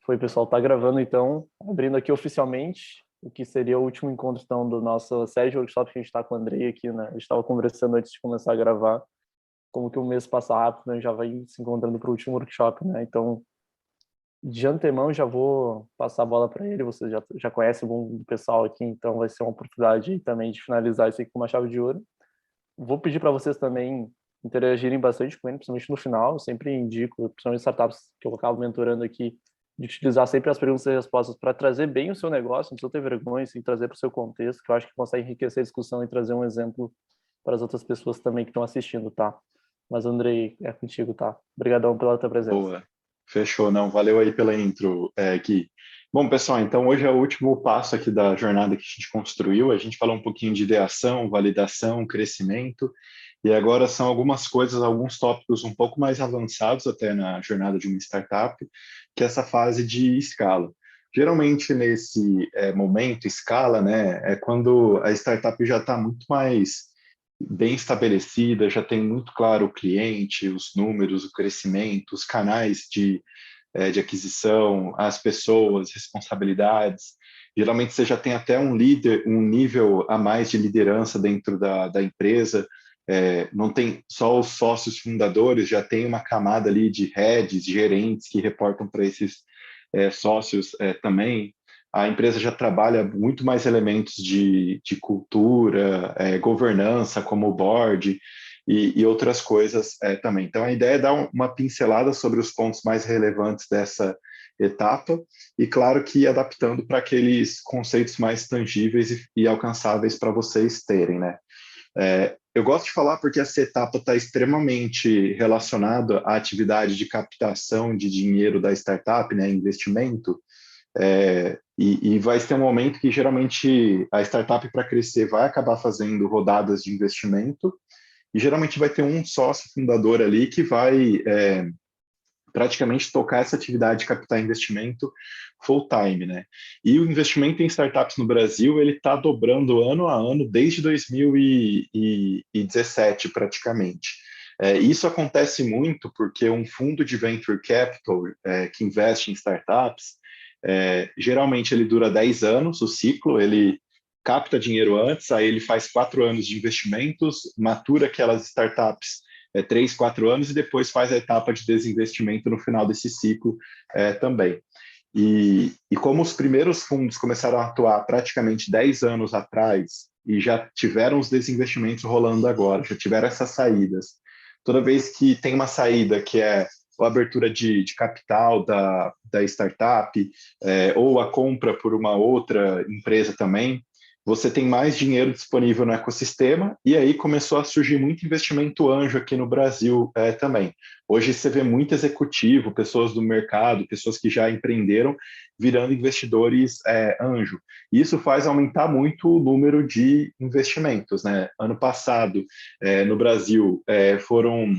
Foi, pessoal, tá gravando então, abrindo aqui oficialmente o que seria o último encontro então do nosso série de workshops que a gente está com o Andrei aqui, né? A gente estava conversando antes de começar a gravar, como que o mês passa rápido, né? Já vai se encontrando para o último workshop, né? Então, de antemão, já vou passar a bola para ele. Você já conhece o pessoal aqui, então vai ser uma oportunidade aí também de finalizar isso aqui com uma chave de ouro. Vou pedir para vocês também interagirem bastante com ele, principalmente no final. Eu sempre indico, principalmente startups que eu acabo mentorando aqui, de utilizar sempre as perguntas e respostas para trazer bem o seu negócio, não precisa ter vergonha, assim, trazer para o seu contexto, que eu acho que consegue enriquecer a discussão e trazer um exemplo para as outras pessoas também que estão assistindo, tá? Mas, Andrei, é contigo, tá? Obrigadão pela tua presença. Boa, fechou. Não, valeu aí pela intro, Gui. Bom, pessoal, então hoje é o último passo aqui da jornada que a gente construiu. A gente falou um pouquinho de ideação, validação, crescimento, e agora são algumas coisas, alguns tópicos um pouco mais avançados até na jornada de uma startup, que é essa fase de escala. Geralmente, nesse momento, escala, né, é quando a startup já está muito mais bem estabelecida, já tem muito claro o cliente, os números, o crescimento, os canais de aquisição, as pessoas, responsabilidades. Geralmente você já tem até um líder, um nível a mais de liderança dentro da empresa. Não tem só os sócios fundadores, já tem uma camada ali de heads, gerentes que reportam para esses sócios também. A empresa já trabalha muito mais elementos de cultura, governança, como o board e outras coisas também. Então, a ideia é dar uma pincelada sobre os pontos mais relevantes dessa etapa e, claro, que adaptando para aqueles conceitos mais tangíveis e alcançáveis para vocês terem, né? Eu gosto de falar porque essa etapa está extremamente relacionada à atividade de captação de dinheiro da startup, né, investimento, e vai ter um momento que geralmente a startup para crescer vai acabar fazendo rodadas de investimento e geralmente vai ter um sócio fundador ali que vai praticamente tocar essa atividade de captar investimento full time, né? E o investimento em startups no Brasil ele está dobrando ano a ano desde 2017 praticamente. Isso acontece muito porque um fundo de venture capital que investe em startups geralmente ele dura 10 anos, o ciclo, ele capta dinheiro antes, aí ele faz 4 anos de investimentos, matura aquelas startups 3, 4 anos e depois faz a etapa de desinvestimento no final desse ciclo também. E como os primeiros fundos começaram a atuar praticamente 10 anos atrás e já tiveram os desinvestimentos rolando agora, já tiveram essas saídas, toda vez que tem uma saída que é a abertura de capital da startup, ou a compra por uma outra empresa também, você tem mais dinheiro disponível no ecossistema, e aí começou a surgir muito investimento anjo aqui no Brasil também. Hoje você vê muito executivo, pessoas do mercado, pessoas que já empreenderam, virando investidores anjo. E isso faz aumentar muito o número de investimentos, né? Ano passado, no Brasil, foram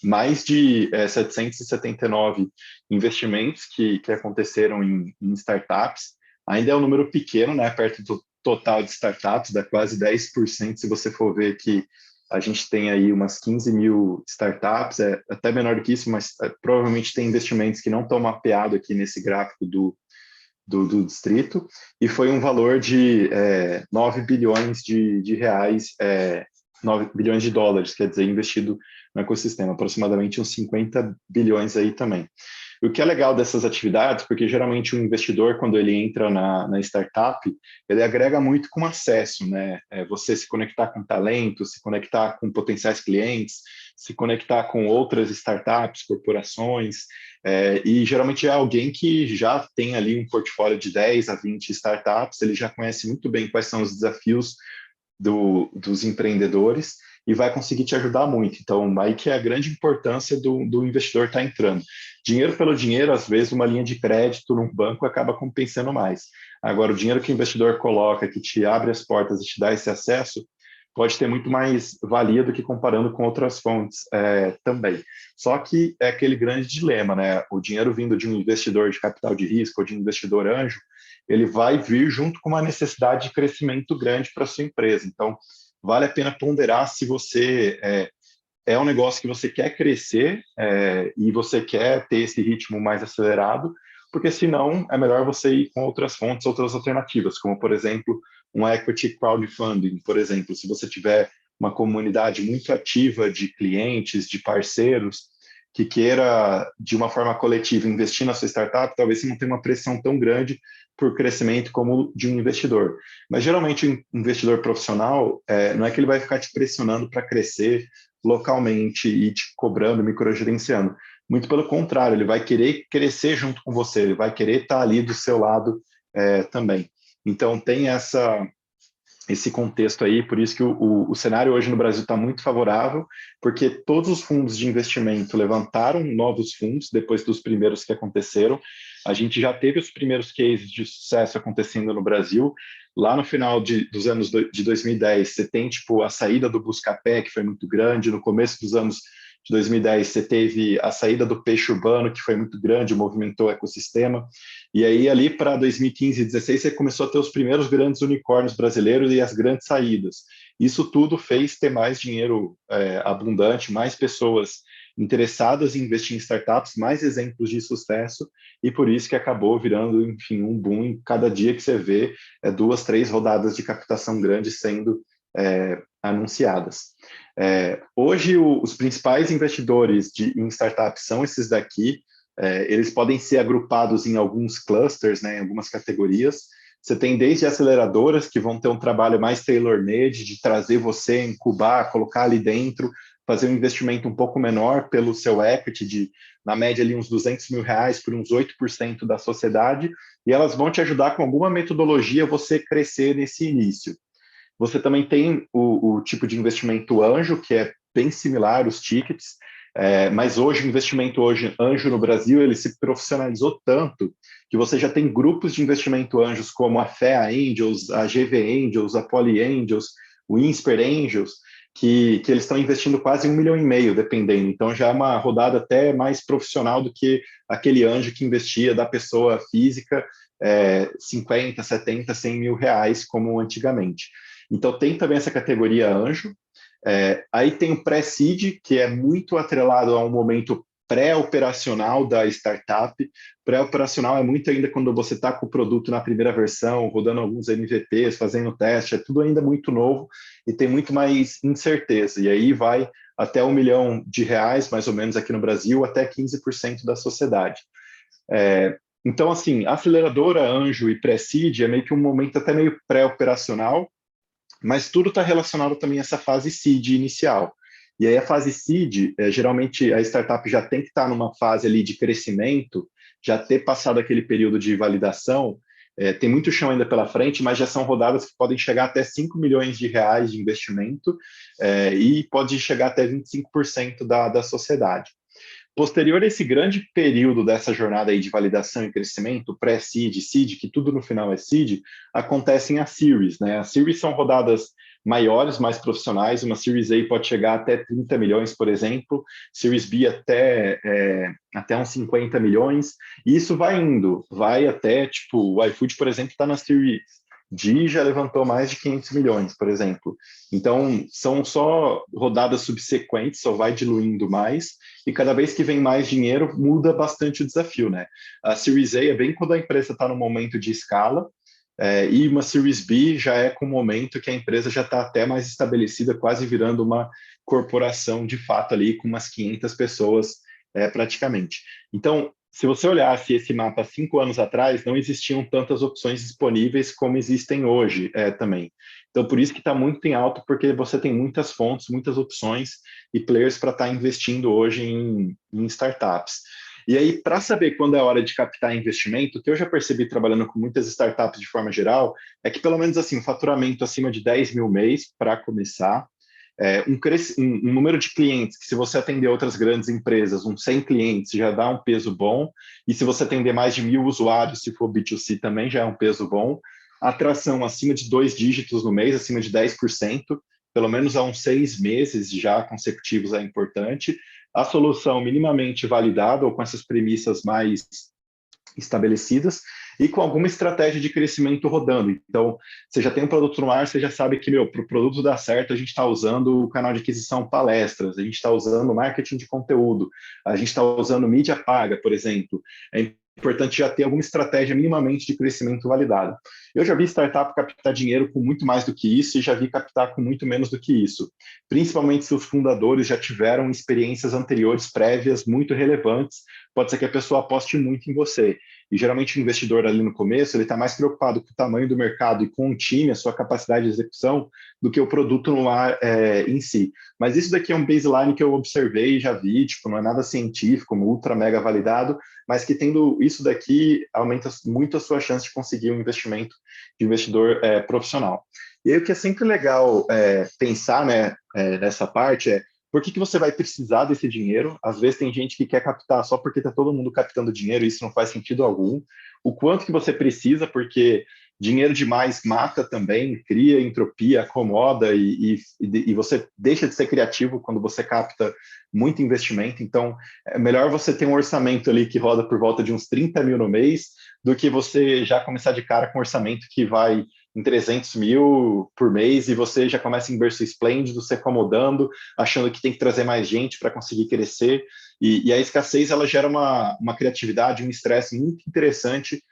mais de 779 investimentos que aconteceram em startups. Ainda é um número pequeno, né, perto do total de startups, dá quase 10%, se você for ver que a gente tem aí umas 15 mil startups, até menor do que isso, mas provavelmente tem investimentos que não estão mapeados aqui nesse gráfico do distrito, e foi um valor de 9 bilhões de reais, 9 bilhões de dólares, quer dizer, investido no ecossistema, aproximadamente uns 50 bilhões aí também. O que é legal dessas atividades, porque geralmente o investidor, quando ele entra na startup, ele agrega muito com acesso, né? Você se conectar com talento, se conectar com potenciais clientes, se conectar com outras startups, corporações, e geralmente é alguém que já tem ali um portfólio de 10 a 20 startups, ele já conhece muito bem quais são os desafios dos empreendedores e vai conseguir te ajudar muito. Então, aí que é a grande importância do investidor estar entrando. Dinheiro pelo dinheiro, às vezes, uma linha de crédito num banco acaba compensando mais. Agora, o dinheiro que o investidor coloca, que te abre as portas e te dá esse acesso, pode ter muito mais valia do que comparando com outras fontes também. Só que é aquele grande dilema, né? O dinheiro vindo de um investidor de capital de risco ou de um investidor anjo, ele vai vir junto com uma necessidade de crescimento grande para a sua empresa. Então, vale a pena ponderar se você é um negócio que você quer crescer e você quer ter esse ritmo mais acelerado, porque senão é melhor você ir com outras fontes, outras alternativas, como, por exemplo, um equity crowdfunding, por exemplo. Se você tiver uma comunidade muito ativa de clientes, de parceiros, que queira, de uma forma coletiva, investir na sua startup, talvez você não tenha uma pressão tão grande por crescimento como de um investidor. Mas, geralmente, um investidor profissional, não é que ele vai ficar te pressionando para crescer localmente e te cobrando, microgerenciando. Muito pelo contrário, ele vai querer crescer junto com você, ele vai querer estar ali do seu lado também. Então, tem esse contexto aí, por isso que o cenário hoje no Brasil está muito favorável, porque todos os fundos de investimento levantaram novos fundos depois dos primeiros que aconteceram. A gente já teve os primeiros cases de sucesso acontecendo no Brasil. Lá no final dos anos de 2010, você tem tipo a saída do Buscapé, que foi muito grande. No começo dos anos de 2010, você teve a saída do peixe urbano, que foi muito grande, movimentou o ecossistema. E aí, ali para 2015 e 2016, você começou a ter os primeiros grandes unicórnios brasileiros e as grandes saídas. Isso tudo fez ter mais dinheiro abundante, mais pessoas interessadas em investir em startups, mais exemplos de sucesso, e por isso que acabou virando, enfim, um boom. Em cada dia que você vê, 2, 3 rodadas de captação grande sendo anunciadas. Hoje, os principais investidores em startups são esses daqui. Eles podem ser agrupados em alguns clusters, né, em algumas categorias. Você tem desde aceleradoras, que vão ter um trabalho mais tailor-made, de trazer você, incubar, colocar ali dentro, fazer um investimento um pouco menor pelo seu equity, na média ali uns R$ 200 mil por uns 8% da sociedade, e elas vão te ajudar com alguma metodologia você crescer nesse início. Você também tem o tipo de investimento anjo, que é bem similar os tickets, mas hoje o investimento anjo no Brasil ele se profissionalizou tanto que você já tem grupos de investimento anjos como a FEA Angels, a GV Angels, a Poly Angels, o Insper Angels, que eles estão investindo quase R$ 1,5 milhão, dependendo. Então já é uma rodada até mais profissional do que aquele anjo que investia da pessoa física 50, 70, R$ 100 mil, como antigamente. Então, tem também essa categoria anjo. Aí tem o pré-seed, que é muito atrelado a um momento pré-operacional da startup. Pré-operacional é muito ainda quando você está com o produto na primeira versão, rodando alguns MVPs, fazendo teste, é tudo ainda muito novo e tem muito mais incerteza. E aí vai até R$ 1 milhão, mais ou menos aqui no Brasil, até 15% da sociedade. Então, assim, aceleradora, anjo e pré-seed é meio que um momento até meio pré-operacional, mas tudo está relacionado também a essa fase seed inicial. E aí a fase seed, geralmente a startup já tem que estar numa fase ali de crescimento, já ter passado aquele período de validação, tem muito chão ainda pela frente, mas já são rodadas que podem chegar até R$ 5 milhões de investimento e pode chegar até 25% da sociedade. Posterior a esse grande período dessa jornada aí de validação e crescimento, pré-seed, seed, que tudo no final é seed, acontecem as series, né? As series são rodadas maiores, mais profissionais. Uma Series A pode chegar até 30 milhões, por exemplo, Series B até uns 50 milhões, e isso vai indo, vai até, tipo, o iFood, por exemplo, está na Series D, já levantou mais de 500 milhões, por exemplo. Então, são só rodadas subsequentes, só vai diluindo mais, e cada vez que vem mais dinheiro, muda bastante o desafio, né? A Series A é bem quando a empresa está no momento de escala, e uma Series B já é com o momento que a empresa já está até mais estabelecida, quase virando uma corporação de fato ali, com umas 500 pessoas praticamente. Então, se você olhasse esse mapa 5 anos atrás, não existiam tantas opções disponíveis como existem hoje também. Então, por isso que está muito em alta, porque você tem muitas fontes, muitas opções e players para estar investindo hoje em startups. E aí, para saber quando é a hora de captar investimento, o que eu já percebi trabalhando com muitas startups de forma geral, é que pelo menos assim, um faturamento acima de 10 mil mês para começar, um número de clientes que, se você atender outras grandes empresas, uns 100 clientes já dá um peso bom, e se você atender mais de 1.000 usuários, se for B2C também já é um peso bom. Atração acima de 2 dígitos no mês, acima de 10%, pelo menos há uns 6 meses já consecutivos é importante. A solução minimamente validada ou com essas premissas mais estabelecidas. e com alguma estratégia de crescimento rodando. Então, você já tem um produto no ar, você já sabe que, para o produto dar certo, a gente está usando o canal de aquisição palestras, a gente está usando marketing de conteúdo, a gente está usando mídia paga, por exemplo. É importante já ter alguma estratégia minimamente de crescimento validada. Eu já vi startup captar dinheiro com muito mais do que isso e já vi captar com muito menos do que isso, principalmente se os fundadores já tiveram experiências anteriores prévias muito relevantes. Pode ser que a pessoa aposte muito em você. E geralmente o investidor ali no começo, ele está mais preocupado com o tamanho do mercado e com o time, a sua capacidade de execução, do que o produto no ar em si. Mas isso daqui é um baseline que eu observei e já vi, tipo, não é nada científico, ultra mega validado, mas que tendo isso daqui aumenta muito a sua chance de conseguir um investimento de investidor profissional. E aí o que é sempre legal pensar, né, nessa parte por que você vai precisar desse dinheiro? Às vezes tem gente que quer captar só porque está todo mundo captando dinheiro, e isso não faz sentido algum. O quanto que você precisa, porque dinheiro demais mata também, cria entropia, acomoda, e você deixa de ser criativo quando você capta muito investimento. Então, é melhor você ter um orçamento ali que roda por volta de uns 30 mil no mês, do que você já começar de cara com um orçamento que vai em 300 mil por mês e você já começa em berço esplêndido, se acomodando, achando que tem que trazer mais gente para conseguir crescer. E a escassez ela gera uma criatividade, um estresse muito interessante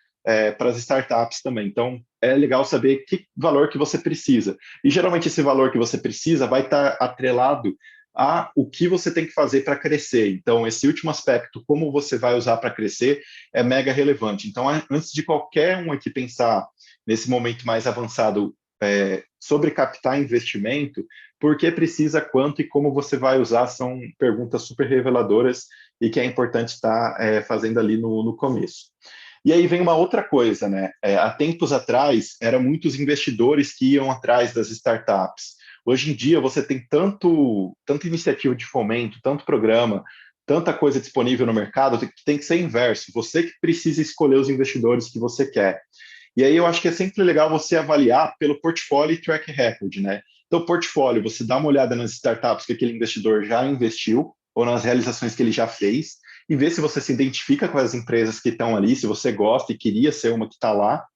para as startups também. Então, é legal saber que valor que você precisa. E geralmente esse valor que você precisa vai estar atrelado a o que você tem que fazer para crescer. Então, esse último aspecto, como você vai usar para crescer, é mega relevante. Então, antes de qualquer um aqui pensar nesse momento mais avançado sobre captar investimento, por que precisa, quanto e como você vai usar, são perguntas super reveladoras e que é importante estar fazendo ali no começo. E aí vem uma outra coisa, né? Há tempos atrás, eram muitos investidores que iam atrás das startups. Hoje em dia, você tem tanta iniciativa de fomento, tanto programa, tanta coisa disponível no mercado, que tem que ser inverso. Você que precisa escolher os investidores que você quer. E aí eu acho que é sempre legal você avaliar pelo portfólio e track record, né? Então, portfólio, você dá uma olhada nas startups que aquele investidor já investiu ou nas realizações que ele já fez e vê se você se identifica com as empresas que estão ali, se você gosta e queria ser uma que está lá.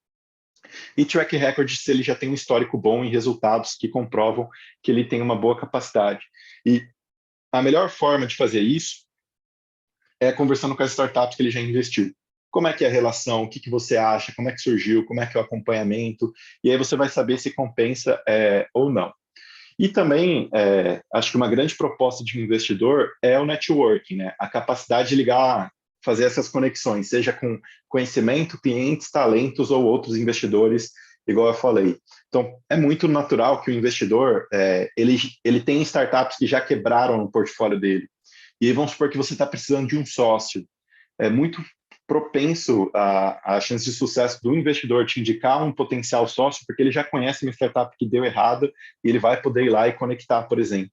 E track record, se ele já tem um histórico bom e resultados que comprovam que ele tem uma boa capacidade. E a melhor forma de fazer isso é conversando com as startups que ele já investiu. Como é que é a relação, o que você acha, como é que surgiu, como é que é o acompanhamento, e aí você vai saber se compensa ou não. E também, acho que uma grande proposta de um investidor é o networking, né? A capacidade de ligar, fazer essas conexões, seja com conhecimento, clientes, talentos ou outros investidores, igual eu falei. Então, é muito natural que o investidor, ele tem startups que já quebraram no portfólio dele. E aí vamos supor que você está precisando de um sócio. É muito propenso a chance de sucesso do investidor te indicar um potencial sócio, porque ele já conhece uma startup que deu errado e ele vai poder ir lá e conectar, por exemplo.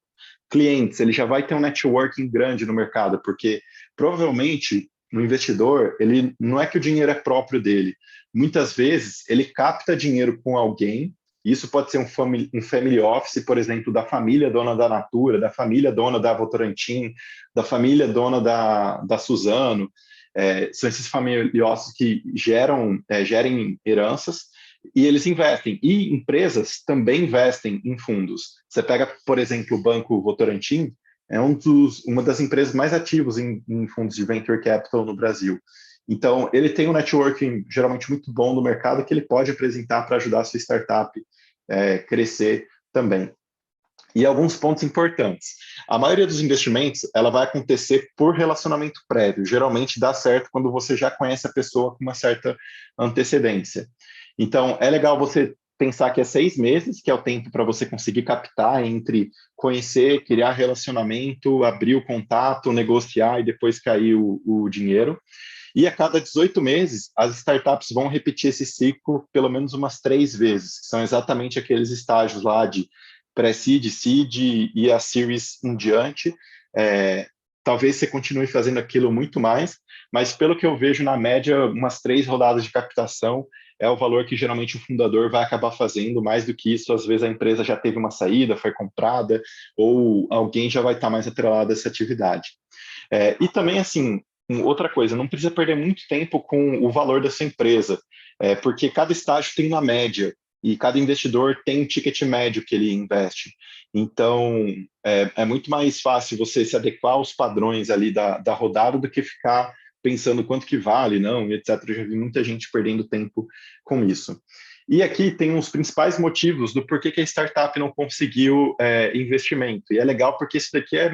Clientes, ele já vai ter um networking grande no mercado, porque provavelmente o investidor, ele não é que o dinheiro é próprio dele. Muitas vezes ele capta dinheiro com alguém. Isso pode ser um family office, por exemplo, da família dona da Natura, da família dona da Votorantim, da família dona da Suzano. São esses family offices que gerem heranças e eles investem. E empresas também investem em fundos. Você pega, por exemplo, o Banco Votorantim, uma das empresas mais ativas em fundos de venture capital no Brasil. Então, ele tem um networking geralmente muito bom no mercado que ele pode apresentar para ajudar a sua startup crescer também. E alguns pontos importantes. A maioria dos investimentos ela vai acontecer por relacionamento prévio. Geralmente dá certo quando você já conhece a pessoa com uma certa antecedência. Então, é legal você pensar que é 6 meses, que é o tempo para você conseguir captar entre conhecer, criar relacionamento, abrir o contato, negociar e depois cair o dinheiro. E a cada 18 meses, as startups vão repetir esse ciclo pelo menos umas 3 vezes, que são exatamente aqueles estágios lá de pré-seed, seed e a series em diante. Talvez você continue fazendo aquilo muito mais, mas pelo que eu vejo, na média, umas 3 rodadas de captação é o valor que geralmente o fundador vai acabar fazendo. Mais do que isso, às vezes a empresa já teve uma saída, foi comprada, ou alguém já vai estar mais atrelado a essa atividade. E também, assim, outra coisa, não precisa perder muito tempo com o valor da sua empresa, porque cada estágio tem uma média, e cada investidor tem um ticket médio que ele investe. Então, é muito mais fácil você se adequar aos padrões ali da rodada do que ficar pensando quanto que vale, não, e etc. Eu já vi muita gente perdendo tempo com isso. E aqui tem os principais motivos do porquê que a startup não conseguiu investimento. E é legal porque isso daqui é,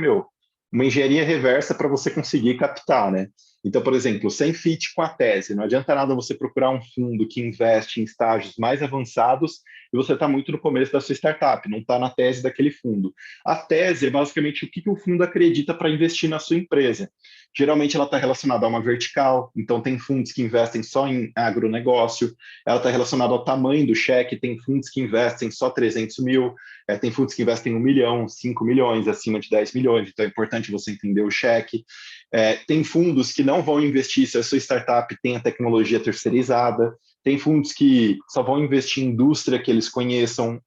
uma engenharia reversa para você conseguir captar, né? Então, por exemplo, sem fit com a tese. Não adianta nada você procurar um fundo que investe em estágios mais avançados e você está muito no começo da sua startup, não está na tese daquele fundo. A tese é basicamente o que o fundo acredita para investir na sua empresa. Geralmente ela está relacionada a uma vertical, então tem fundos que investem só em agronegócio, ela está relacionada ao tamanho do cheque, tem fundos que investem só 300 mil, tem fundos que investem 1 milhão, 5 milhões, acima de 10 milhões, então é importante você entender o cheque. Tem fundos que não vão investir se a sua startup tem a tecnologia terceirizada, tem fundos que só vão investir em indústria que eles conheçam,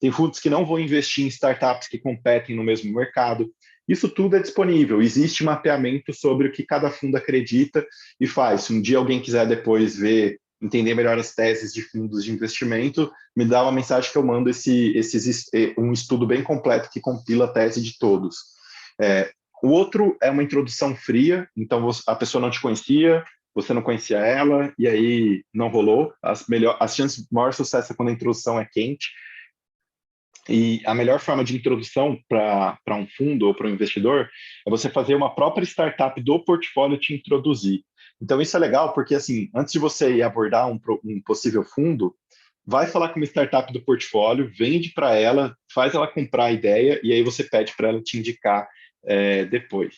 tem fundos que não vão investir em startups que competem no mesmo mercado. Isso tudo é disponível, existe mapeamento sobre o que cada fundo acredita e faz. Se um dia alguém quiser depois ver, entender melhor as teses de fundos de investimento, me dá uma mensagem que eu mando um estudo bem completo que compila a tese de todos. O outro é uma introdução fria, então a pessoa não te conhecia, você não conhecia ela, e as não rolou. As chances de maior sucesso é quando a introdução é quente. E a melhor forma de introdução para um fundo ou para um investidor é você fazer uma própria startup do portfólio te introduzir. Então, isso é legal porque, assim, antes de você ir abordar um possível fundo, vai falar com uma startup do portfólio, vende para ela, faz ela comprar a ideia e aí você pede para ela te indicar depois.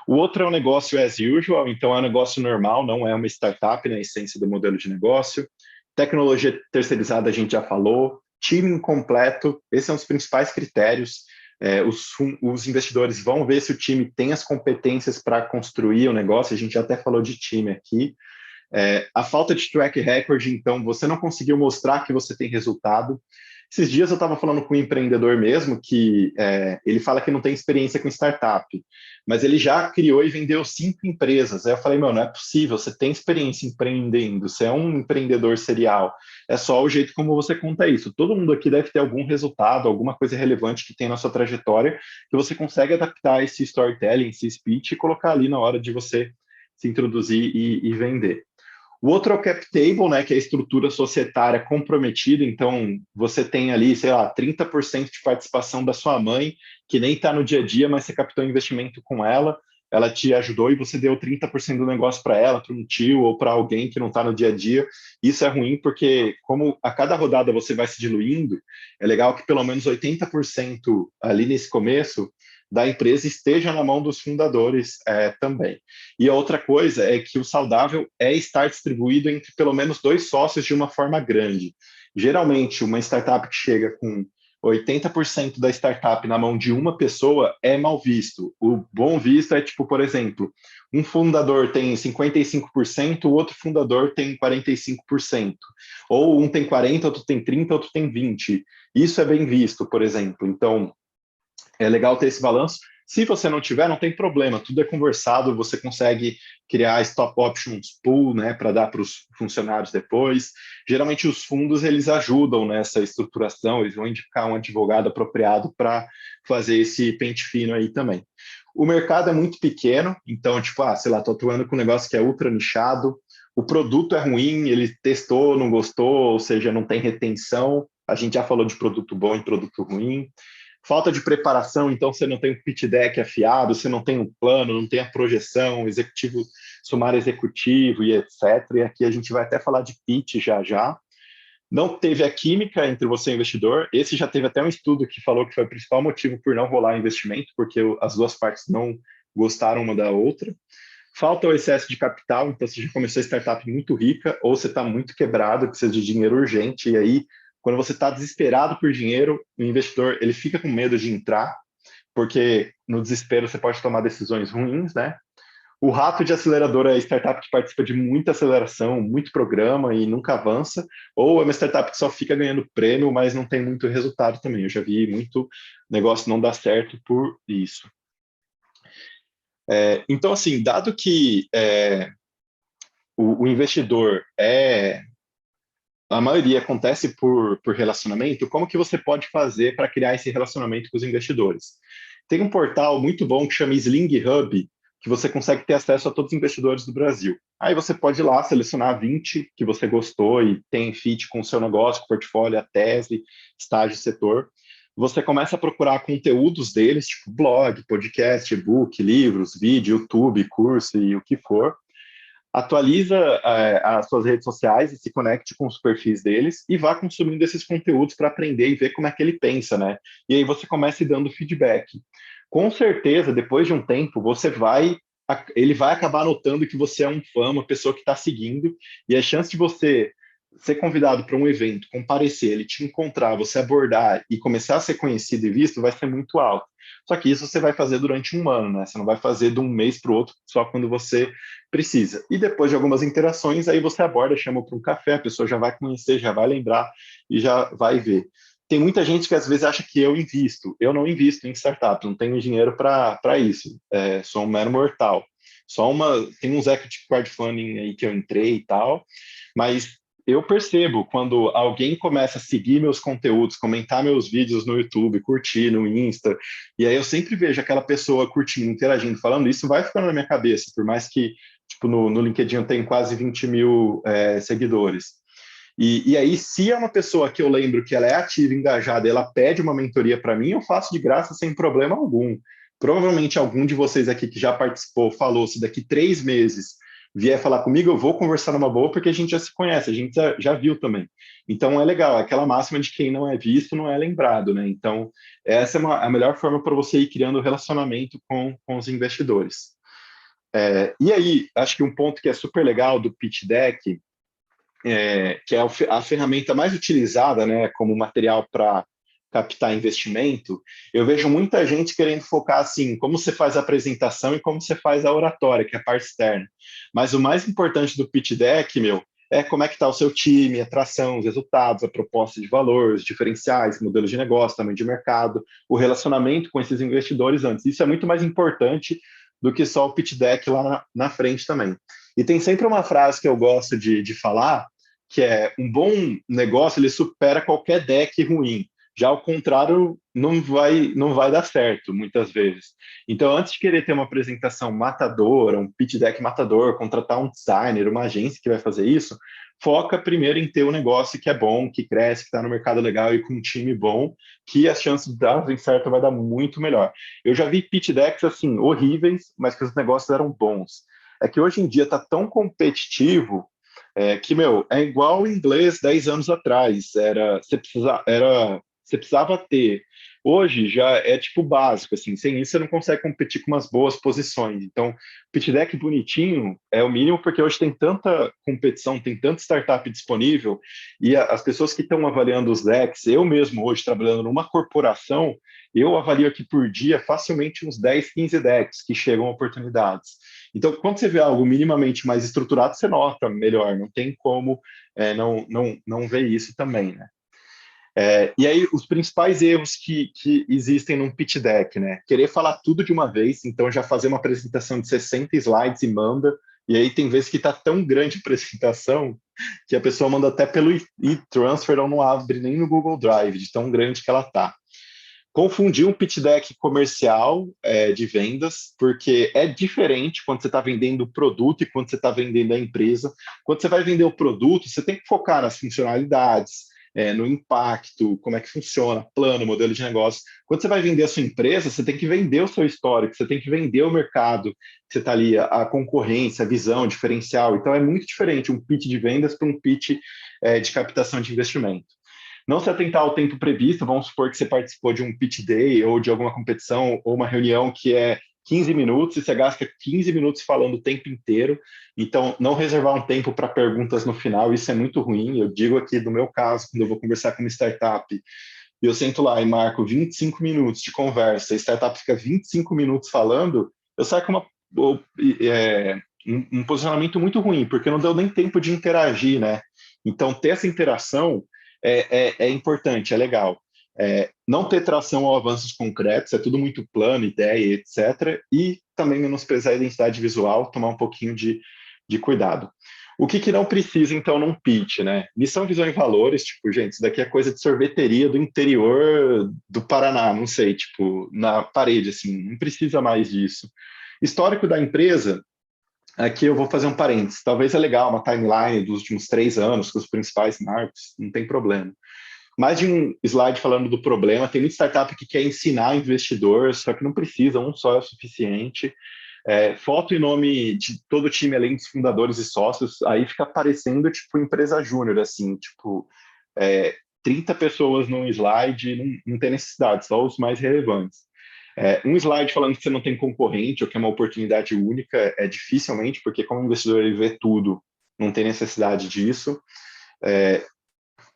O outro é um negócio as usual, então é um negócio normal, não é uma startup na essência do modelo de negócio. Tecnologia terceirizada a gente já falou, time incompleto, esses são os principais critérios. Os investidores vão ver se o time tem as competências para construir o negócio, a gente até falou de time aqui. A falta de track record, então você não conseguiu mostrar que você tem resultado. Esses dias eu estava falando com um empreendedor mesmo, que ele fala que não tem experiência com startup, mas ele já criou e vendeu 5 empresas. Aí eu falei, não é possível, você tem experiência empreendendo, você é um empreendedor serial, é só o jeito como você conta isso. Todo mundo aqui deve ter algum resultado, alguma coisa relevante que tem na sua trajetória, que você consegue adaptar esse storytelling, esse speech e colocar ali na hora de você se introduzir e vender. O outro é o cap table, né, que é a estrutura societária comprometida. Então, você tem ali, sei lá, 30% de participação da sua mãe, que nem está no dia a dia, mas você captou investimento com ela, ela te ajudou e você deu 30% do negócio para ela, para um tio ou para alguém que não está no dia a dia. Isso é ruim porque, como a cada rodada você vai se diluindo, é legal que pelo menos 80% ali nesse começo da empresa esteja na mão dos fundadores também. E a outra coisa é que o saudável é estar distribuído entre pelo menos 2 sócios de uma forma grande. Geralmente, uma startup que chega com 80% da startup na mão de uma pessoa é mal visto. O bom visto é tipo, por exemplo, um fundador tem 55%, o outro fundador tem 45%. Ou um tem 40%, outro tem 30%, outro tem 20%. Isso é bem visto, por exemplo. Então, é legal ter esse balanço. Se você não tiver, não tem problema, tudo é conversado, você consegue criar stop options pool, né, para dar para os funcionários depois. Geralmente os fundos eles ajudam nessa estruturação, eles vão indicar um advogado apropriado para fazer esse pente fino aí também. O mercado é muito pequeno, então, tipo, sei lá, estou atuando com um negócio que é ultra nichado, o produto é ruim, ele testou, não gostou, ou seja, não tem retenção. A gente já falou de produto bom e produto ruim. Falta de preparação, então você não tem um pitch deck afiado, você não tem um plano, não tem a projeção, executivo, sumário executivo e etc. E aqui a gente vai até falar de pitch já já. Não teve a química entre você e o investidor. Esse já teve até um estudo que falou que foi o principal motivo por não rolar investimento, porque as duas partes não gostaram uma da outra. Falta o excesso de capital, então você já começou a startup muito rica, ou você está muito quebrado, precisa de dinheiro urgente, e aí quando você está desesperado por dinheiro, o investidor ele fica com medo de entrar, porque no desespero você pode tomar decisões ruins, né? O rato de aceleradora é a startup que participa de muita aceleração, muito programa e nunca avança, ou é uma startup que só fica ganhando prêmio, mas não tem muito resultado também. Eu já vi muito negócio não dar certo por isso. Então, assim, dado que o investidor a maioria acontece por relacionamento, como que você pode fazer para criar esse relacionamento com os investidores? Tem um portal muito bom que chama Sling Hub, que você consegue ter acesso a todos os investidores do Brasil. Aí você pode ir lá selecionar 20 que você gostou e tem fit com o seu negócio, portfólio, a tese, estágio, setor. Você começa a procurar conteúdos deles, tipo blog, podcast, e-book, livros, vídeo, YouTube, curso e o que for. Atualiza as suas redes sociais e se conecte com os perfis deles e vá consumindo esses conteúdos para aprender e ver como é que ele pensa, né? E aí você começa dando feedback. Com certeza, depois de um tempo, ele vai acabar notando que você é um fã, uma pessoa que está seguindo, e a chance de você ser convidado para um evento, comparecer, ele te encontrar, você abordar e começar a ser conhecido e visto vai ser muito alto. Só que isso você vai fazer durante um ano, né? Você não vai fazer de um mês para o outro só quando você precisa. E depois de algumas interações, aí você aborda, chama para um café, a pessoa já vai conhecer, já vai lembrar e já vai ver. Tem muita gente que às vezes acha que eu invisto. Eu não invisto em startup, não tenho dinheiro para isso. Sou um mero mortal. Tem uns equity crowdfunding aí que eu entrei e tal, mas eu percebo quando alguém começa a seguir meus conteúdos, comentar meus vídeos no YouTube, curtir no Insta, e aí eu sempre vejo aquela pessoa curtindo, interagindo, falando isso, vai ficando na minha cabeça, por mais que tipo, no LinkedIn eu tenho quase 20 mil seguidores. E aí, se é uma pessoa que eu lembro que ela é ativa, engajada, ela pede uma mentoria para mim, eu faço de graça sem problema algum. Provavelmente algum de vocês aqui que já participou falou, se daqui 3 meses vier falar comigo, eu vou conversar numa boa, porque a gente já se conhece, a gente já viu também. Então é legal, é aquela máxima de quem não é visto não é lembrado, né? Então, essa é a melhor forma para você ir criando relacionamento com os investidores. E aí, acho que um ponto que é super legal do pitch deck, que é a ferramenta mais utilizada, né, como material para captar investimento, eu vejo muita gente querendo focar assim, como você faz a apresentação e como você faz a oratória, que é a parte externa. Mas o mais importante do pitch deck, é como é que está o seu time, a atração, os resultados, a proposta de valor, os diferenciais, modelos de negócio, tamanho de mercado, o relacionamento com esses investidores antes. Isso é muito mais importante do que só o pitch deck lá na frente também. E tem sempre uma frase que eu gosto de falar, que é um bom negócio, ele supera qualquer deck ruim. Já ao contrário, não vai dar certo, muitas vezes. Então, antes de querer ter uma apresentação matadora, um pitch deck matador, contratar um designer, uma agência que vai fazer isso, foca primeiro em ter um negócio que é bom, que cresce, que está no mercado legal e com um time bom, que as chances de dar certo vai dar muito melhor. Eu já vi pitch decks, assim, horríveis, mas que os negócios eram bons. É que hoje em dia está tão competitivo que, é igual o inglês 10 anos atrás. Você precisava ter. Hoje já é tipo básico, assim, sem isso você não consegue competir com umas boas posições. Então, pitch deck bonitinho é o mínimo, porque hoje tem tanta competição, tem tanta startup disponível, e as pessoas que estão avaliando os decks, eu mesmo hoje trabalhando numa corporação, eu avalio aqui por dia facilmente uns 10, 15 decks que chegam a oportunidades. Então, quando você vê algo minimamente mais estruturado, você nota melhor, não tem como não ver isso também, né? E aí, os principais erros que existem num pitch deck, né? Querer falar tudo de uma vez, então já fazer uma apresentação de 60 slides e manda, e aí tem vezes que está tão grande a apresentação que a pessoa manda até pelo e-transfer ou não abre nem no Google Drive, de tão grande que ela está. Confundir um pitch deck comercial de vendas, porque é diferente quando você está vendendo o produto e quando você está vendendo a empresa. Quando você vai vender o produto, você tem que focar nas funcionalidades, no impacto, como é que funciona, plano, modelo de negócio. Quando você vai vender a sua empresa, você tem que vender o seu histórico, você tem que vender o mercado, que você está ali, a concorrência, a visão, o diferencial. Então é muito diferente um pitch de vendas para um pitch de captação de investimento. Não se atentar ao tempo previsto, vamos supor que você participou de um pitch day ou de alguma competição ou uma reunião que é 15 minutos e você gasta 15 minutos falando o tempo inteiro. Então, não reservar um tempo para perguntas no final, isso é muito ruim. Eu digo aqui do meu caso, quando eu vou conversar com uma startup, eu sento lá e marco 25 minutos de conversa, a startup fica 25 minutos falando, eu saio com um posicionamento muito ruim, porque não deu nem tempo de interagir, né? Então, ter essa interação é importante, é legal. Não ter tração a avanços concretos, é tudo muito plano, ideia, etc. E também menosprezar a identidade visual, tomar um pouquinho de cuidado. O que não precisa, então, num pitch, né? Missão, visão e valores, tipo, gente, isso daqui é coisa de sorveteria do interior do Paraná, não sei, tipo, na parede, assim, não precisa mais disso. Histórico da empresa, aqui eu vou fazer um parênteses, talvez é legal uma timeline dos últimos 3 anos, com os principais marcos, não tem problema. Mais de um slide falando do problema, tem muita startup que quer ensinar investidor, só que não precisa, um só é o suficiente. Foto e nome de todo o time, além dos fundadores e sócios, aí fica parecendo, tipo, empresa júnior, assim, tipo, 30 pessoas num slide, não tem necessidade, só os mais relevantes. Um slide falando que você não tem concorrente ou que é uma oportunidade única, dificilmente, porque como investidor ele vê tudo, não tem necessidade disso.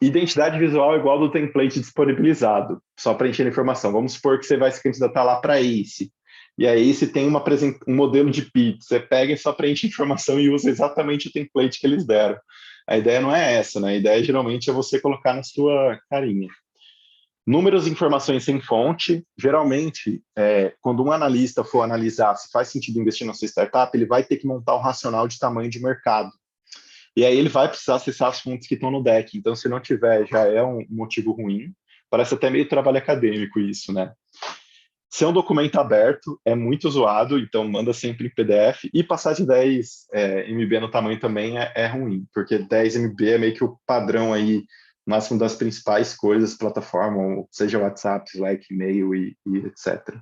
Identidade visual é igual do template disponibilizado, só para encher a informação. Vamos supor que você vai se candidatar lá para a ACE, e a ACE tem um modelo de pitch, você pega e só preenche informação e usa exatamente o template que eles deram. A ideia não é essa, né? A ideia geralmente é você colocar na sua carinha. Números e informações sem fonte, geralmente, quando um analista for analisar se faz sentido investir na sua startup, ele vai ter que montar um racional de tamanho de mercado. E aí ele vai precisar acessar as fontes que estão no deck. Então, se não tiver, já é um motivo ruim. Parece até meio trabalho acadêmico isso, né? Se é um documento aberto, é muito zoado, então manda sempre em PDF. E passar de 10 MB no tamanho também é ruim, porque 10 MB é meio que o padrão aí, máximo das principais coisas, plataforma, seja WhatsApp, Slack, e-mail e etc.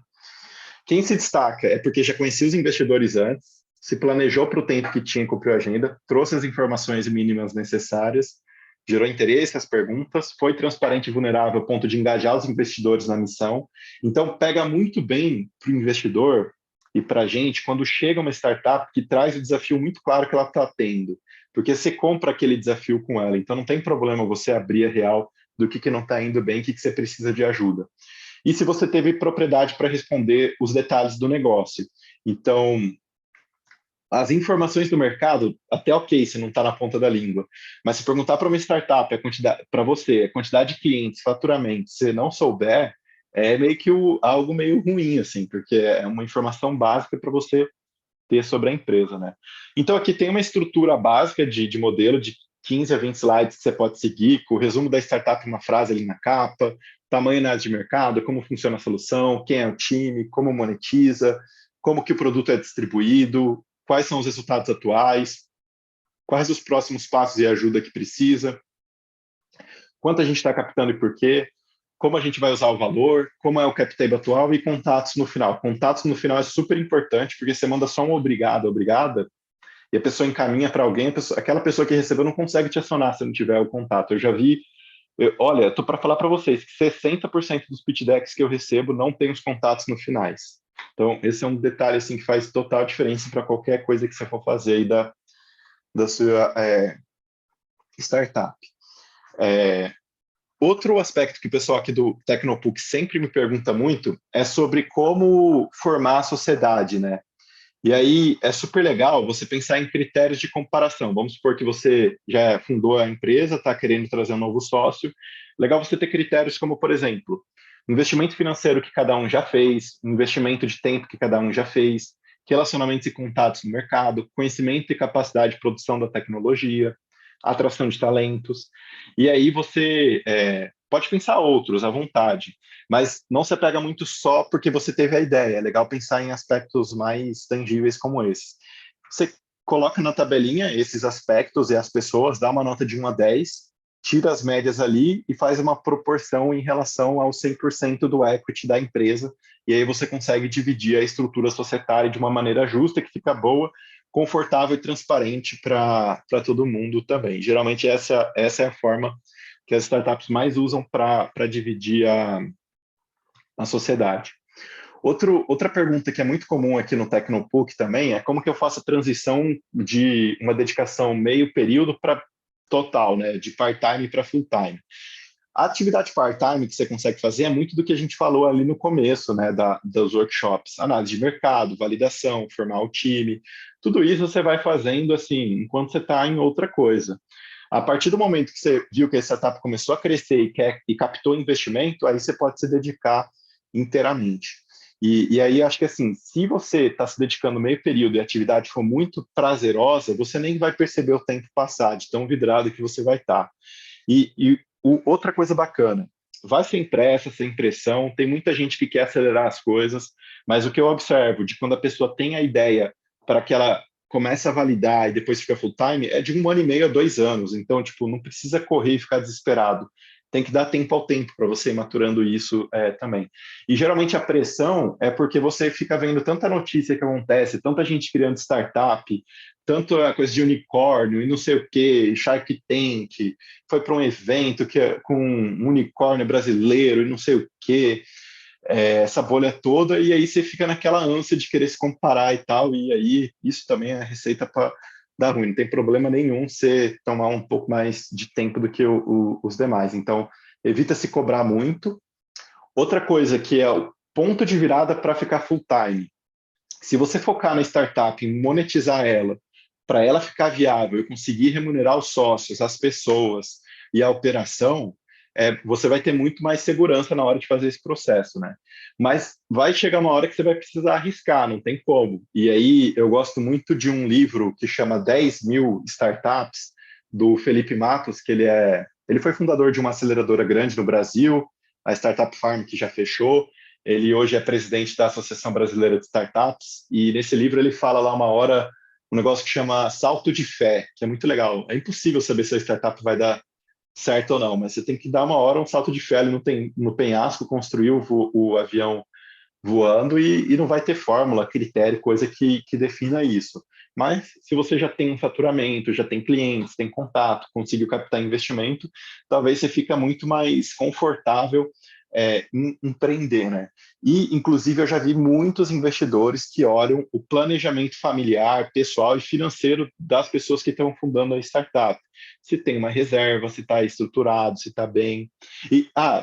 Quem se destaca é porque já conhecia os investidores antes, se planejou para o tempo que tinha, cumpriu a agenda, trouxe as informações mínimas necessárias, gerou interesse às perguntas, foi transparente e vulnerável ao ponto de engajar os investidores na missão. Então, pega muito bem para o investidor e para a gente quando chega uma startup que traz o desafio muito claro que ela está tendo, porque você compra aquele desafio com ela. Então, não tem problema você abrir a real do que não está indo bem, o que você precisa de ajuda. E se você teve propriedade para responder os detalhes do negócio. Então, as informações do mercado, até ok, você não está na ponta da língua, mas se perguntar para uma startup, para você, a quantidade de clientes, faturamento, se não souber, é meio que algo meio ruim, assim, porque é uma informação básica para você ter sobre a empresa, né? Então, aqui tem uma estrutura básica de modelo de 15 a 20 slides que você pode seguir, com o resumo da startup, uma frase ali na capa, tamanho na área de mercado, como funciona a solução, quem é o time, como monetiza, como que o produto é distribuído, quais são os resultados atuais, quais os próximos passos e ajuda que precisa, quanto a gente está captando e por quê, como a gente vai usar o valor, como é o cap table atual e contatos no final. Contatos no final é super importante, porque você manda só um obrigado, obrigada, e a pessoa encaminha para alguém, aquela pessoa que recebeu não consegue te acionar se não tiver o contato. Eu já vi, olha, estou para falar para vocês que 60% dos pitch decks que eu recebo não tem os contatos no finais. Então, esse é um detalhe assim, que faz total diferença para qualquer coisa que você for fazer aí da sua startup. Outro aspecto que o pessoal aqui do Tecnopuc sempre me pergunta muito é sobre como formar a sociedade, né? E aí é super legal você pensar em critérios de comparação. Vamos supor que você já fundou a empresa, está querendo trazer um novo sócio. Legal você ter critérios como, por exemplo, investimento financeiro que cada um já fez, investimento de tempo que cada um já fez, relacionamentos e contatos no mercado, conhecimento e capacidade de produção da tecnologia, atração de talentos. E aí você pode pensar outros à vontade, mas não se pega muito só porque você teve a ideia. É legal pensar em aspectos mais tangíveis como esses. Você coloca na tabelinha esses aspectos e as pessoas, dá uma nota de 1 a 10, tira as médias ali e faz uma proporção em relação ao 100% do equity da empresa, e aí você consegue dividir a estrutura societária de uma maneira justa, que fica boa, confortável e transparente para todo mundo também. Geralmente essa é a forma que as startups mais usam para dividir a sociedade. Outra pergunta que é muito comum aqui no Tecnopuc também é como que eu faço a transição de uma dedicação meio período para total, né, de part-time para full-time. A atividade part-time que você consegue fazer é muito do que a gente falou ali no começo, né, dos workshops, análise de mercado, validação, formar o time, tudo isso você vai fazendo assim, enquanto você está em outra coisa. A partir do momento que você viu que a startup começou a crescer e captou investimento, aí você pode se dedicar inteiramente. E aí, acho que assim, se você está se dedicando meio período e a atividade for muito prazerosa, você nem vai perceber o tempo passar, de tão vidrado que você vai estar. Outra coisa bacana, vai sem pressa, sem pressão, tem muita gente que quer acelerar as coisas, mas o que eu observo de quando a pessoa tem a ideia para que ela comece a validar e depois fica full time, é de 1 ano e meio a 2 anos. Então, tipo, não precisa correr e ficar desesperado. Tem que dar tempo ao tempo para você ir maturando isso também. E geralmente a pressão é porque você fica vendo tanta notícia que acontece, tanta gente criando startup, tanto a coisa de unicórnio e não sei o que, Shark Tank, foi para um evento com um unicórnio brasileiro e não sei o que, essa bolha toda, e aí você fica naquela ânsia de querer se comparar e tal, e aí isso também é receita para dar ruim. Não tem problema nenhum você tomar um pouco mais de tempo do que os demais. Então, evita se cobrar muito. Outra coisa que é o ponto de virada para ficar full time. Se você focar na startup, em monetizar ela, para ela ficar viável e conseguir remunerar os sócios, as pessoas e a operação, você vai ter muito mais segurança na hora de fazer esse processo, né? Mas vai chegar uma hora que você vai precisar arriscar, não tem como. E aí eu gosto muito de um livro que chama 10.000 Startups, do Felipe Matos, que ele foi fundador de uma aceleradora grande no Brasil, a Startup Farm, que já fechou. Ele hoje é presidente da Associação Brasileira de Startups, e nesse livro ele fala lá uma hora um negócio que chama salto de fé, que é muito legal. É impossível saber se a startup vai dar certo ou não, mas você tem que dar uma hora um salto de fé ali no penhasco, construir o avião voando e não vai ter fórmula, critério, coisa que defina isso. Mas se você já tem um faturamento, já tem clientes, tem contato, conseguiu captar investimento, talvez você fica muito mais confortável em empreender, né? E, inclusive, eu já vi muitos investidores que olham o planejamento familiar, pessoal e financeiro das pessoas que estão fundando a startup. Se tem uma reserva, se está estruturado, se está bem.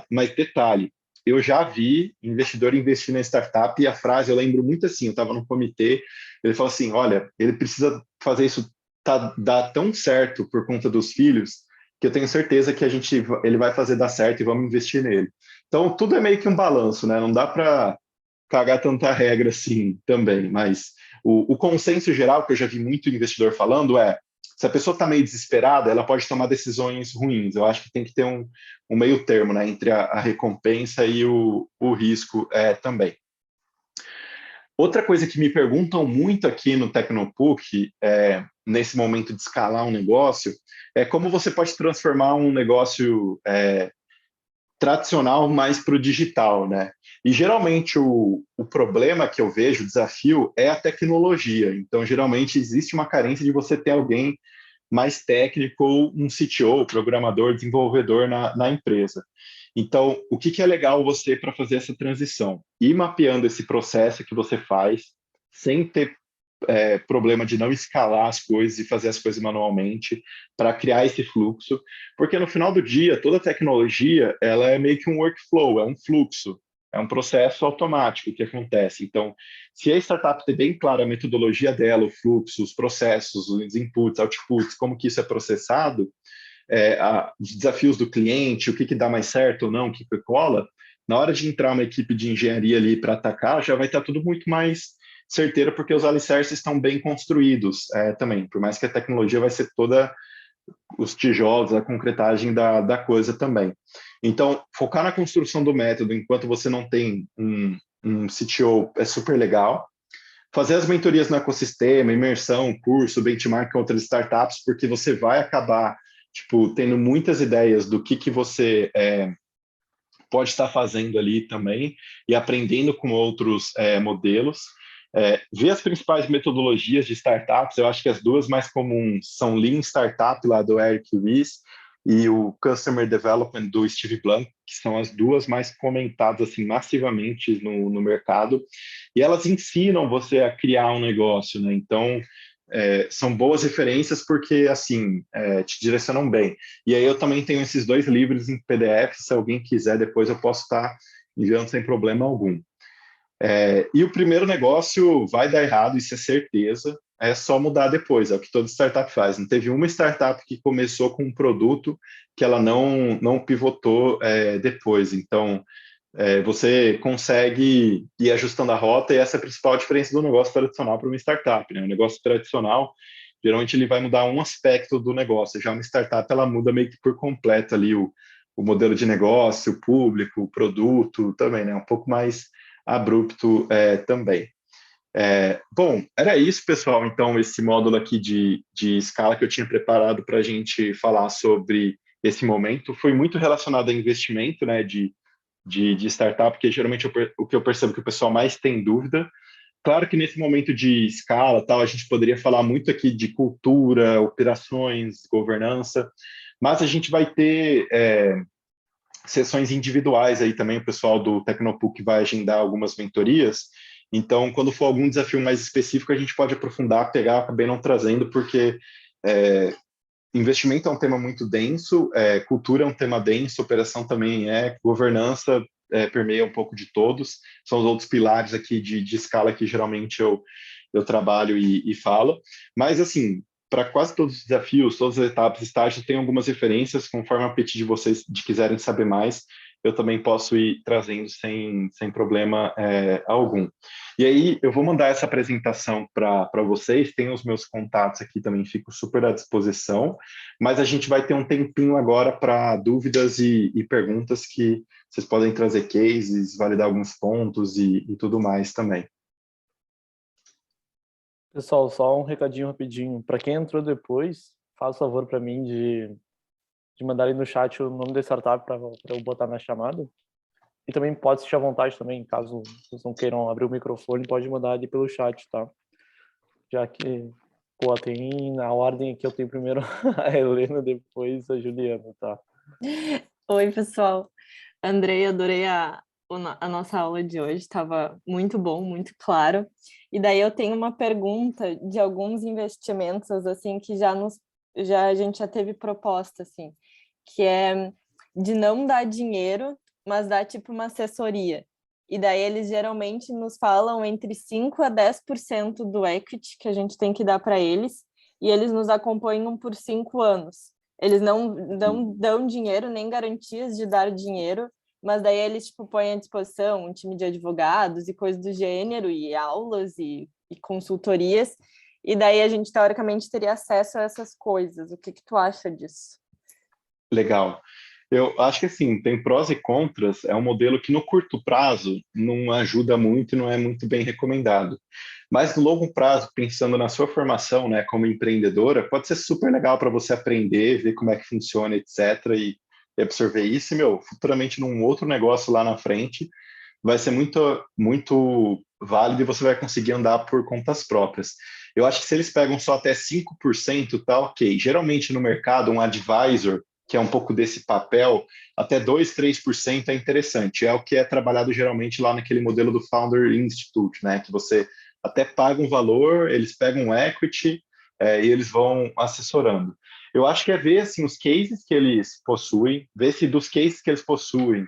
Mas detalhe, eu já vi investidor investir na startup e a frase, eu lembro muito assim, eu estava num comitê, ele falou assim, olha, ele precisa fazer isso dar tão certo por conta dos filhos, que eu tenho certeza que ele vai fazer dar certo e vamos investir nele. Então, tudo é meio que um balanço, né? Não dá para cagar tanta regra assim também, mas o consenso geral que eu já vi muito investidor falando se a pessoa está meio desesperada, ela pode tomar decisões ruins. Eu acho que tem que ter um meio termo, né, entre a recompensa e o risco também. Outra coisa que me perguntam muito aqui no Tecnopuc, nesse momento de escalar um negócio, é como você pode transformar um negócio tradicional mais para o digital, né? E geralmente o problema que eu vejo, o desafio, é a tecnologia. Então, geralmente existe uma carência de você ter alguém mais técnico, ou um CTO, programador, desenvolvedor na empresa. Então, o que é legal você para fazer essa transição? Ir mapeando esse processo que você faz, sem ter problema de não escalar as coisas e fazer as coisas manualmente para criar esse fluxo, porque no final do dia, toda tecnologia, ela é meio que um workflow, é um fluxo, é um processo automático que acontece. Então, se a startup tem bem clara a metodologia dela, o fluxo, os processos, os inputs, outputs, como que isso é processado, os desafios do cliente, o que dá mais certo ou não, o que cola, na hora de entrar uma equipe de engenharia ali para atacar, já vai estar tudo muito mais certeiro, porque os alicerces estão bem construídos também, por mais que a tecnologia vai ser toda os tijolos, a concretagem da coisa também. Então, focar na construção do método enquanto você não tem um CTO é super legal. Fazer as mentorias no ecossistema, imersão, curso, benchmark com outras startups, porque você vai acabar tendo muitas ideias do que você pode estar fazendo ali também e aprendendo com outros modelos. Ver as principais metodologias de startups, eu acho que as duas mais comuns são Lean Startup, lá do Eric Ries, e o Customer Development do Steve Blank, que são as duas mais comentadas assim, massivamente no mercado, e elas ensinam você a criar um negócio, né? Então, são boas referências porque, assim, te direcionam bem. E aí eu também tenho esses 2 livros em PDF, se alguém quiser, depois eu posso estar enviando sem problema algum. E o primeiro negócio vai dar errado, isso é certeza. é só mudar depois, é o que toda startup faz. Não teve uma startup que começou com um produto que ela não pivotou depois. Então, você consegue ir ajustando a rota, e essa é a principal diferença do negócio tradicional para uma startup, né? O negócio tradicional, geralmente, ele vai mudar um aspecto do negócio. Já uma startup, ela muda meio que por completo ali o modelo de negócio, o público, o produto também, né? Um pouco mais abrupto também. Bom, era isso, pessoal. Então, esse módulo aqui de escala que eu tinha preparado para a gente falar sobre esse momento foi muito relacionado a investimento, né, de startup, porque geralmente o que eu percebo que o pessoal mais tem dúvida. Claro que nesse momento de escala, tal, a gente poderia falar muito aqui de cultura, operações, governança, mas a gente vai ter sessões individuais aí também, o pessoal do Tecnopuc vai agendar algumas mentorias. Então, quando for algum desafio mais específico, a gente pode aprofundar, pegar, acabei não trazendo, porque investimento é um tema muito denso, cultura é um tema denso, operação também governança permeia um pouco de todos, são os outros pilares aqui de escala que geralmente eu trabalho e falo. Mas, assim, para quase todos os desafios, todas as etapas, estágios, tem algumas referências, conforme o apetite de vocês de quiserem saber mais, eu também posso ir trazendo sem problema algum. E aí, eu vou mandar essa apresentação para vocês, tem os meus contatos aqui também, fico super à disposição, mas a gente vai ter um tempinho agora para dúvidas e perguntas que vocês podem trazer cases, validar alguns pontos e tudo mais também. Pessoal, só um recadinho rapidinho. Para quem entrou depois, faz o favor para mim de mandar aí no chat o nome da startup para eu botar na chamada. E também pode se à vontade também, caso vocês não queiram abrir o microfone, pode mandar ali pelo chat, tá? Já que, pô, tem na ordem aqui, eu tenho primeiro a Helena, depois a Juliana, tá? Oi, pessoal. Andrei, adorei a nossa aula de hoje, estava muito bom, muito claro. E daí eu tenho uma pergunta de alguns investimentos, assim, que a gente já teve proposta, assim, que é de não dar dinheiro, mas dar, tipo, uma assessoria. E daí eles geralmente nos falam entre 5% a 10% do equity que a gente tem que dar para eles, e eles nos acompanham por 5 anos. Eles não dão dinheiro, nem garantias de dar dinheiro, mas daí eles tipo, põem à disposição um time de advogados e coisas do gênero, e aulas e consultorias, e daí a gente, teoricamente, teria acesso a essas coisas. O que tu acha disso? Legal. Eu acho que, assim, tem prós e contras. É um modelo que, no curto prazo, não ajuda muito e não é muito bem recomendado. Mas, no longo prazo, pensando na sua formação, né, como empreendedora, pode ser super legal para você aprender, ver como é que funciona, etc., e absorver isso. E, futuramente, num outro negócio lá na frente, vai ser muito, muito válido e você vai conseguir andar por contas próprias. Eu acho que se eles pegam só até 5%, tá ok. Geralmente, no mercado, um advisor, que é um pouco desse papel, até 2, 3% é interessante. É o que é trabalhado geralmente lá naquele modelo do Founder Institute, né? Que você até paga um valor, eles pegam um equity e eles vão assessorando. Eu acho que é ver assim, os cases que eles possuem, ver se dos cases que eles possuem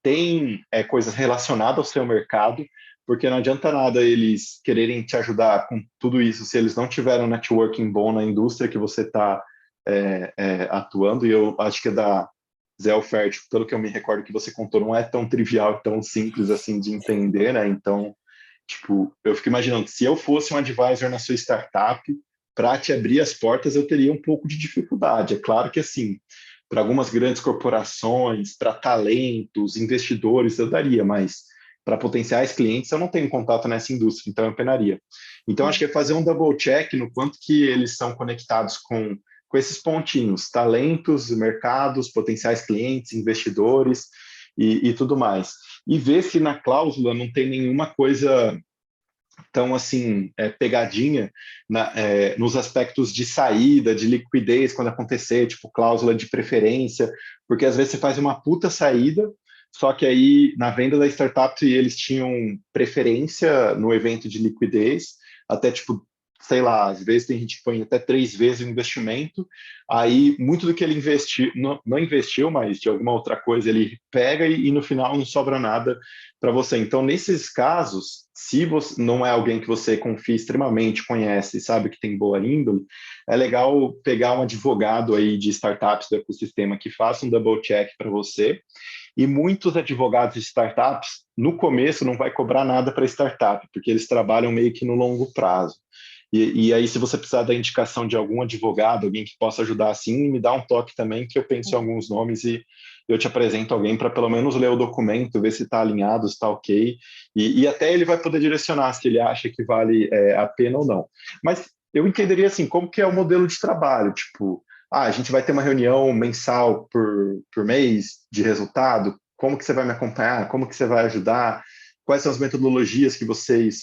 tem coisas relacionadas ao seu mercado, porque não adianta nada eles quererem te ajudar com tudo isso se eles não tiveram networking bom na indústria que você está atuando. E eu acho que da Zé Fértil, pelo que eu me recordo que você contou, não é tão trivial, tão simples assim de entender, né? Então, tipo, eu fico imaginando que se eu fosse um advisor na sua startup, para te abrir as portas, eu teria um pouco de dificuldade. É claro que, assim, para algumas grandes corporações, para talentos, investidores, eu daria, mas para potenciais clientes, eu não tenho contato nessa indústria, então eu penaria. Então, acho que é fazer um double check no quanto que eles são conectados com esses pontinhos, talentos, mercados, potenciais clientes, investidores e tudo mais. E ver se na cláusula não tem nenhuma coisa tão assim, pegadinha nos aspectos de saída, de liquidez, quando acontecer, tipo cláusula de preferência, porque às vezes você faz uma puta saída, só que aí na venda da startup eles tinham preferência no evento de liquidez, até tipo sei lá, às vezes tem gente que põe até 3 vezes o investimento, aí muito do que ele investiu, não investiu, mas de alguma outra coisa ele pega e no final não sobra nada para você. Então, nesses casos, se você não é alguém que você confia extremamente, conhece e sabe que tem boa índole, é legal pegar um advogado aí de startups do ecossistema que faça um double check para você. E muitos advogados de startups, no começo, não vai cobrar nada para startup, porque eles trabalham meio que no longo prazo. E aí, se você precisar da indicação de algum advogado, alguém que possa ajudar assim, me dá um toque também, que eu penso em alguns nomes e eu te apresento alguém para pelo menos ler o documento, ver se está alinhado, se está ok, e até ele vai poder direcionar se ele acha que vale a pena ou não. Mas eu entenderia assim, como que é o modelo de trabalho, tipo, a gente vai ter uma reunião mensal por mês de resultado, como que você vai me acompanhar, como que você vai ajudar, quais são as metodologias que vocês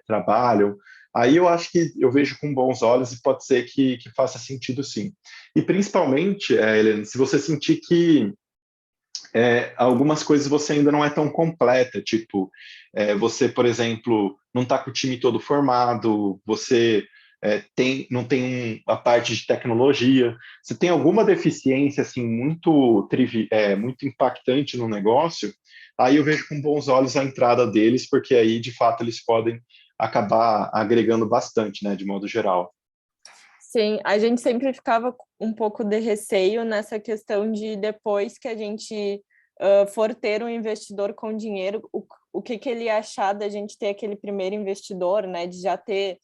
trabalham. Aí eu acho que eu vejo com bons olhos e pode ser que faça sentido sim. E principalmente, Helena, se você sentir que algumas coisas você ainda não é tão completa, tipo, você, por exemplo, não está com o time todo formado, você não tem a parte de tecnologia, você tem alguma deficiência assim muito impactante no negócio, aí eu vejo com bons olhos a entrada deles, porque aí de fato eles podem acabar agregando bastante, né, de modo geral. Sim, a gente sempre ficava um pouco de receio nessa questão de depois que a gente for ter um investidor com dinheiro, o que ele ia achar da gente ter aquele primeiro investidor, né, de já ter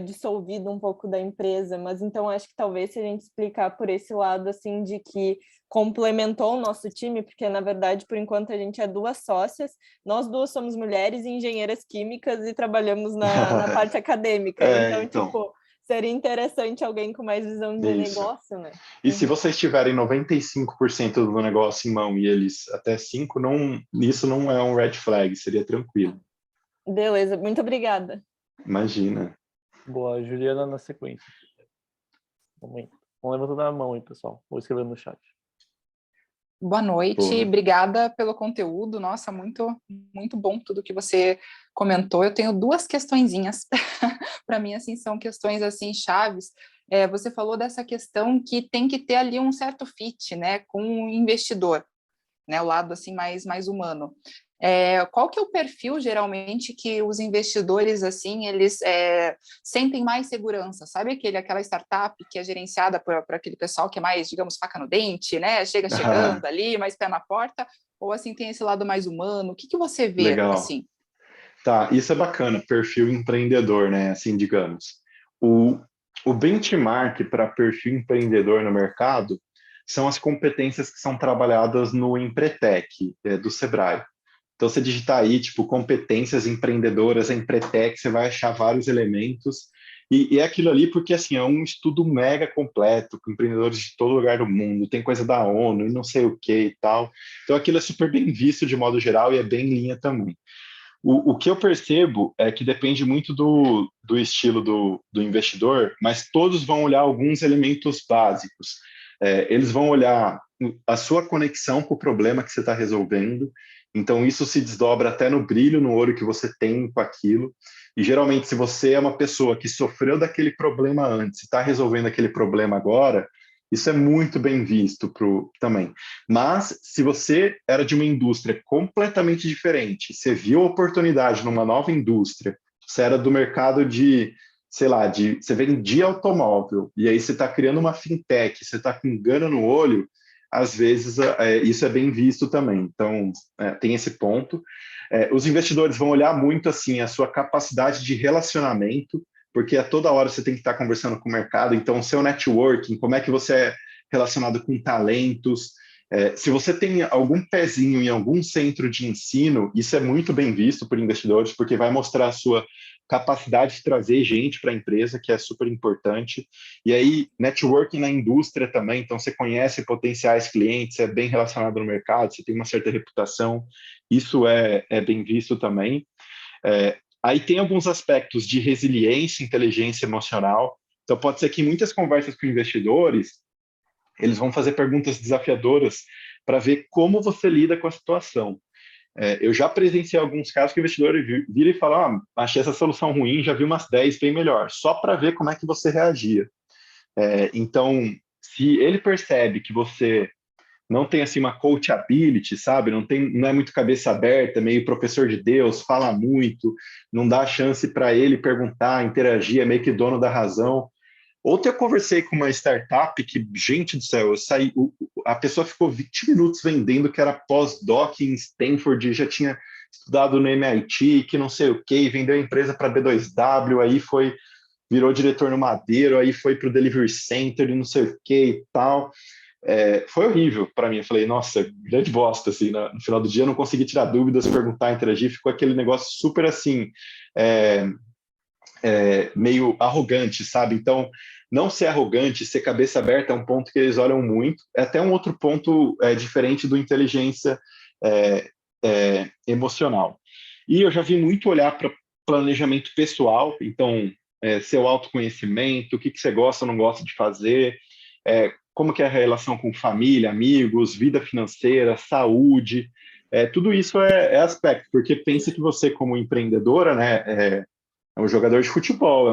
dissolvido um pouco da empresa, mas então acho que talvez se a gente explicar por esse lado, assim, de que complementou o nosso time, porque na verdade, por enquanto, a gente é 2 sócias, nós 2 somos mulheres e engenheiras químicas e trabalhamos na parte acadêmica, então, tipo, seria interessante alguém com mais visão de isso. negócio, né? E se vocês tiverem 95% do negócio em mão e eles até 5%, isso não é um red flag, seria tranquilo. Beleza, muito obrigada. Imagina. Boa, Juliana na sequência. Vamos levantando a mão aí, pessoal. Vou escrever no chat. Boa noite, Porra. Obrigada pelo conteúdo. Nossa, muito, muito bom tudo que você comentou. Eu tenho 2 questõezinhas. Para mim, assim, são questões assim chaves. Você falou dessa questão que tem que ter ali um certo fit, né, com o investidor, né, o lado assim mais humano. Qual que é o perfil, geralmente, que os investidores, assim, eles sentem mais segurança? Sabe aquela startup que é gerenciada por aquele pessoal que é mais, digamos, faca no dente, né? Chega chegando ali, mais pé na porta, ou, assim, tem esse lado mais humano? O que você vê, Legal. assim? Tá, isso é bacana, perfil empreendedor, né, assim, digamos. O benchmark para perfil empreendedor no mercado são as competências que são trabalhadas no Empretec, do Sebrae. Então, você digitar aí, tipo, competências empreendedoras, Empretec, você vai achar vários elementos. E é aquilo ali porque, assim, é um estudo mega completo, com empreendedores de todo lugar do mundo, tem coisa da ONU e não sei o que e tal. Então, aquilo é super bem visto de modo geral e é bem em linha também. O que eu percebo é que depende muito do estilo do investidor, mas todos vão olhar alguns elementos básicos. Eles vão olhar a sua conexão com o problema que você está resolvendo, então isso se desdobra até no brilho no olho que você tem com aquilo. E geralmente, se você é uma pessoa que sofreu daquele problema antes e está resolvendo aquele problema agora, isso é muito bem visto também. Mas, se você era de uma indústria completamente diferente, você viu a oportunidade numa nova indústria, você era do mercado de, sei lá, você vendia automóvel, e aí você está criando uma fintech, você está com gana no olho, às vezes isso é bem visto também. Então, tem esse ponto. Os investidores vão olhar muito assim a sua capacidade de relacionamento, porque a toda hora você tem que estar conversando com o mercado, então o seu networking, como é que você é relacionado com talentos, se você tem algum pezinho em algum centro de ensino, isso é muito bem visto por investidores, porque vai mostrar a sua capacidade de trazer gente para a empresa, que é super importante. E aí, networking na indústria também, então você conhece potenciais clientes, é bem relacionado no mercado, você tem uma certa reputação, isso é bem visto também. Aí tem alguns aspectos de resiliência, inteligência emocional. Então, pode ser que em muitas conversas com investidores, eles vão fazer perguntas desafiadoras para ver como você lida com a situação. eu já presenciei alguns casos que o investidor vira e fala, achei essa solução ruim, já vi umas 10 bem melhor, só para ver como é que você reagia. Então, se ele percebe que você não tem assim uma coachability, sabe? Não é muito cabeça aberta, meio professor de Deus, fala muito, não dá chance para ele perguntar, interagir, é meio que dono da razão. Ontem eu conversei com uma startup que, gente do céu, a pessoa ficou 20 minutos vendendo que era pós-doc em Stanford, já tinha estudado no MIT, que não sei o quê, vendeu a empresa para B2W, aí virou diretor no Madeiro, aí foi para o Delivery Center e não sei o quê e tal. Foi horrível para mim. Eu falei, nossa, grande bosta, assim, no final do dia eu não consegui tirar dúvidas, perguntar, interagir, ficou aquele negócio super assim, meio arrogante, sabe? Então, não ser arrogante, ser cabeça aberta é um ponto que eles olham muito. É até um outro ponto diferente do inteligência emocional. E eu já vi muito olhar para planejamento pessoal, então, seu autoconhecimento, o que você gosta ou não gosta de fazer, como que é a relação com família, amigos, vida financeira, saúde, tudo isso é aspecto, porque pensa que você, como empreendedora, né, é um jogador de futebol,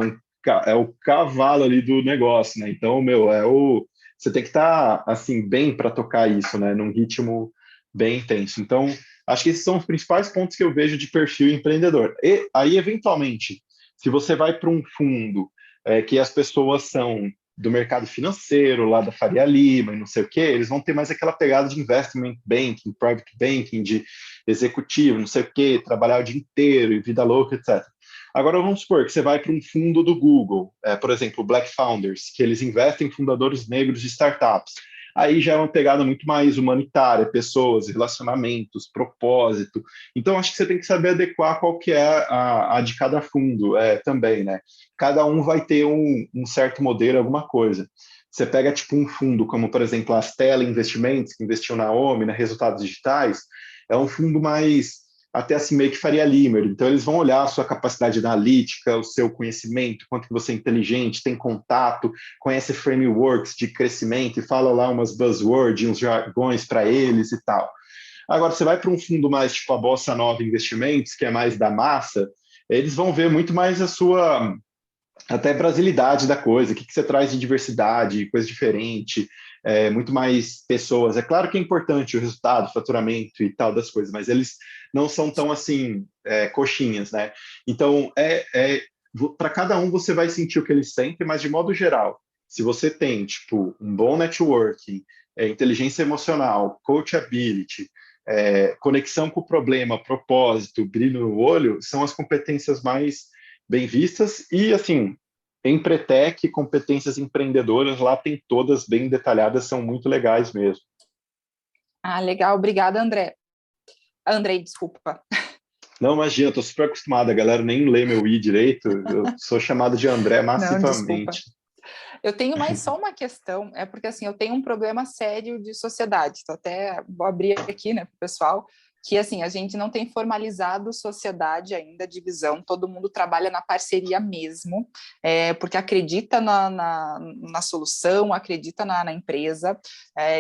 é o cavalo ali do negócio, né? Então, você tem que estar assim bem para tocar isso, né? Num ritmo bem intenso. Então, acho que esses são os principais pontos que eu vejo de perfil empreendedor. E aí, eventualmente, se você vai para um fundo que as pessoas são do mercado financeiro, lá da Faria Lima e não sei o quê, eles vão ter mais aquela pegada de investment banking, private banking, de executivo, não sei o quê, trabalhar o dia inteiro e vida louca, etc. Agora, vamos supor que você vai para um fundo do Google, por exemplo, o Black Founders, que eles investem em fundadores negros de startups. Aí já é uma pegada muito mais humanitária, pessoas, relacionamentos, propósito. Então, acho que você tem que saber adequar qual que é a de cada fundo também, né? Cada um vai ter um certo modelo, alguma coisa. Você pega, tipo, um fundo como, por exemplo, a Stella Investimentos, que investiu na OMI, na Resultados Digitais, é um fundo mais até assim meio que Faria Limer. Então, eles vão olhar a sua capacidade analítica, o seu conhecimento, quanto que você é inteligente, tem contato, conhece frameworks de crescimento e fala lá umas buzzwords, uns jargões para eles e tal. Agora, você vai para um fundo mais tipo a Bossa Nova Investimentos, que é mais da massa, eles vão ver muito mais a sua até brasilidade da coisa, o que você traz de diversidade, coisa diferente, muito mais pessoas. É claro que é importante o resultado, o faturamento e tal das coisas, mas eles não são tão assim, coxinhas, né? Então, para cada um você vai sentir o que eles sentem, mas de modo geral, se você tem, tipo, um bom networking, inteligência emocional, coachability, conexão com o problema, propósito, brilho no olho, são as competências mais bem vistas e, assim, Empretec, competências empreendedoras, lá tem todas bem detalhadas, são muito legais mesmo. Ah, legal, obrigada, André. Andrei, desculpa. Não, imagina, eu tô super acostumado, a galera nem lê meu I direito, eu sou chamado de André massivamente. Não, desculpa. Eu tenho mais só uma questão, porque assim, eu tenho um problema sério de sociedade, então até vou abrir aqui, né, para o pessoal, que assim, a gente não tem formalizado sociedade ainda, divisão, todo mundo trabalha na parceria mesmo, porque acredita na solução, acredita na empresa,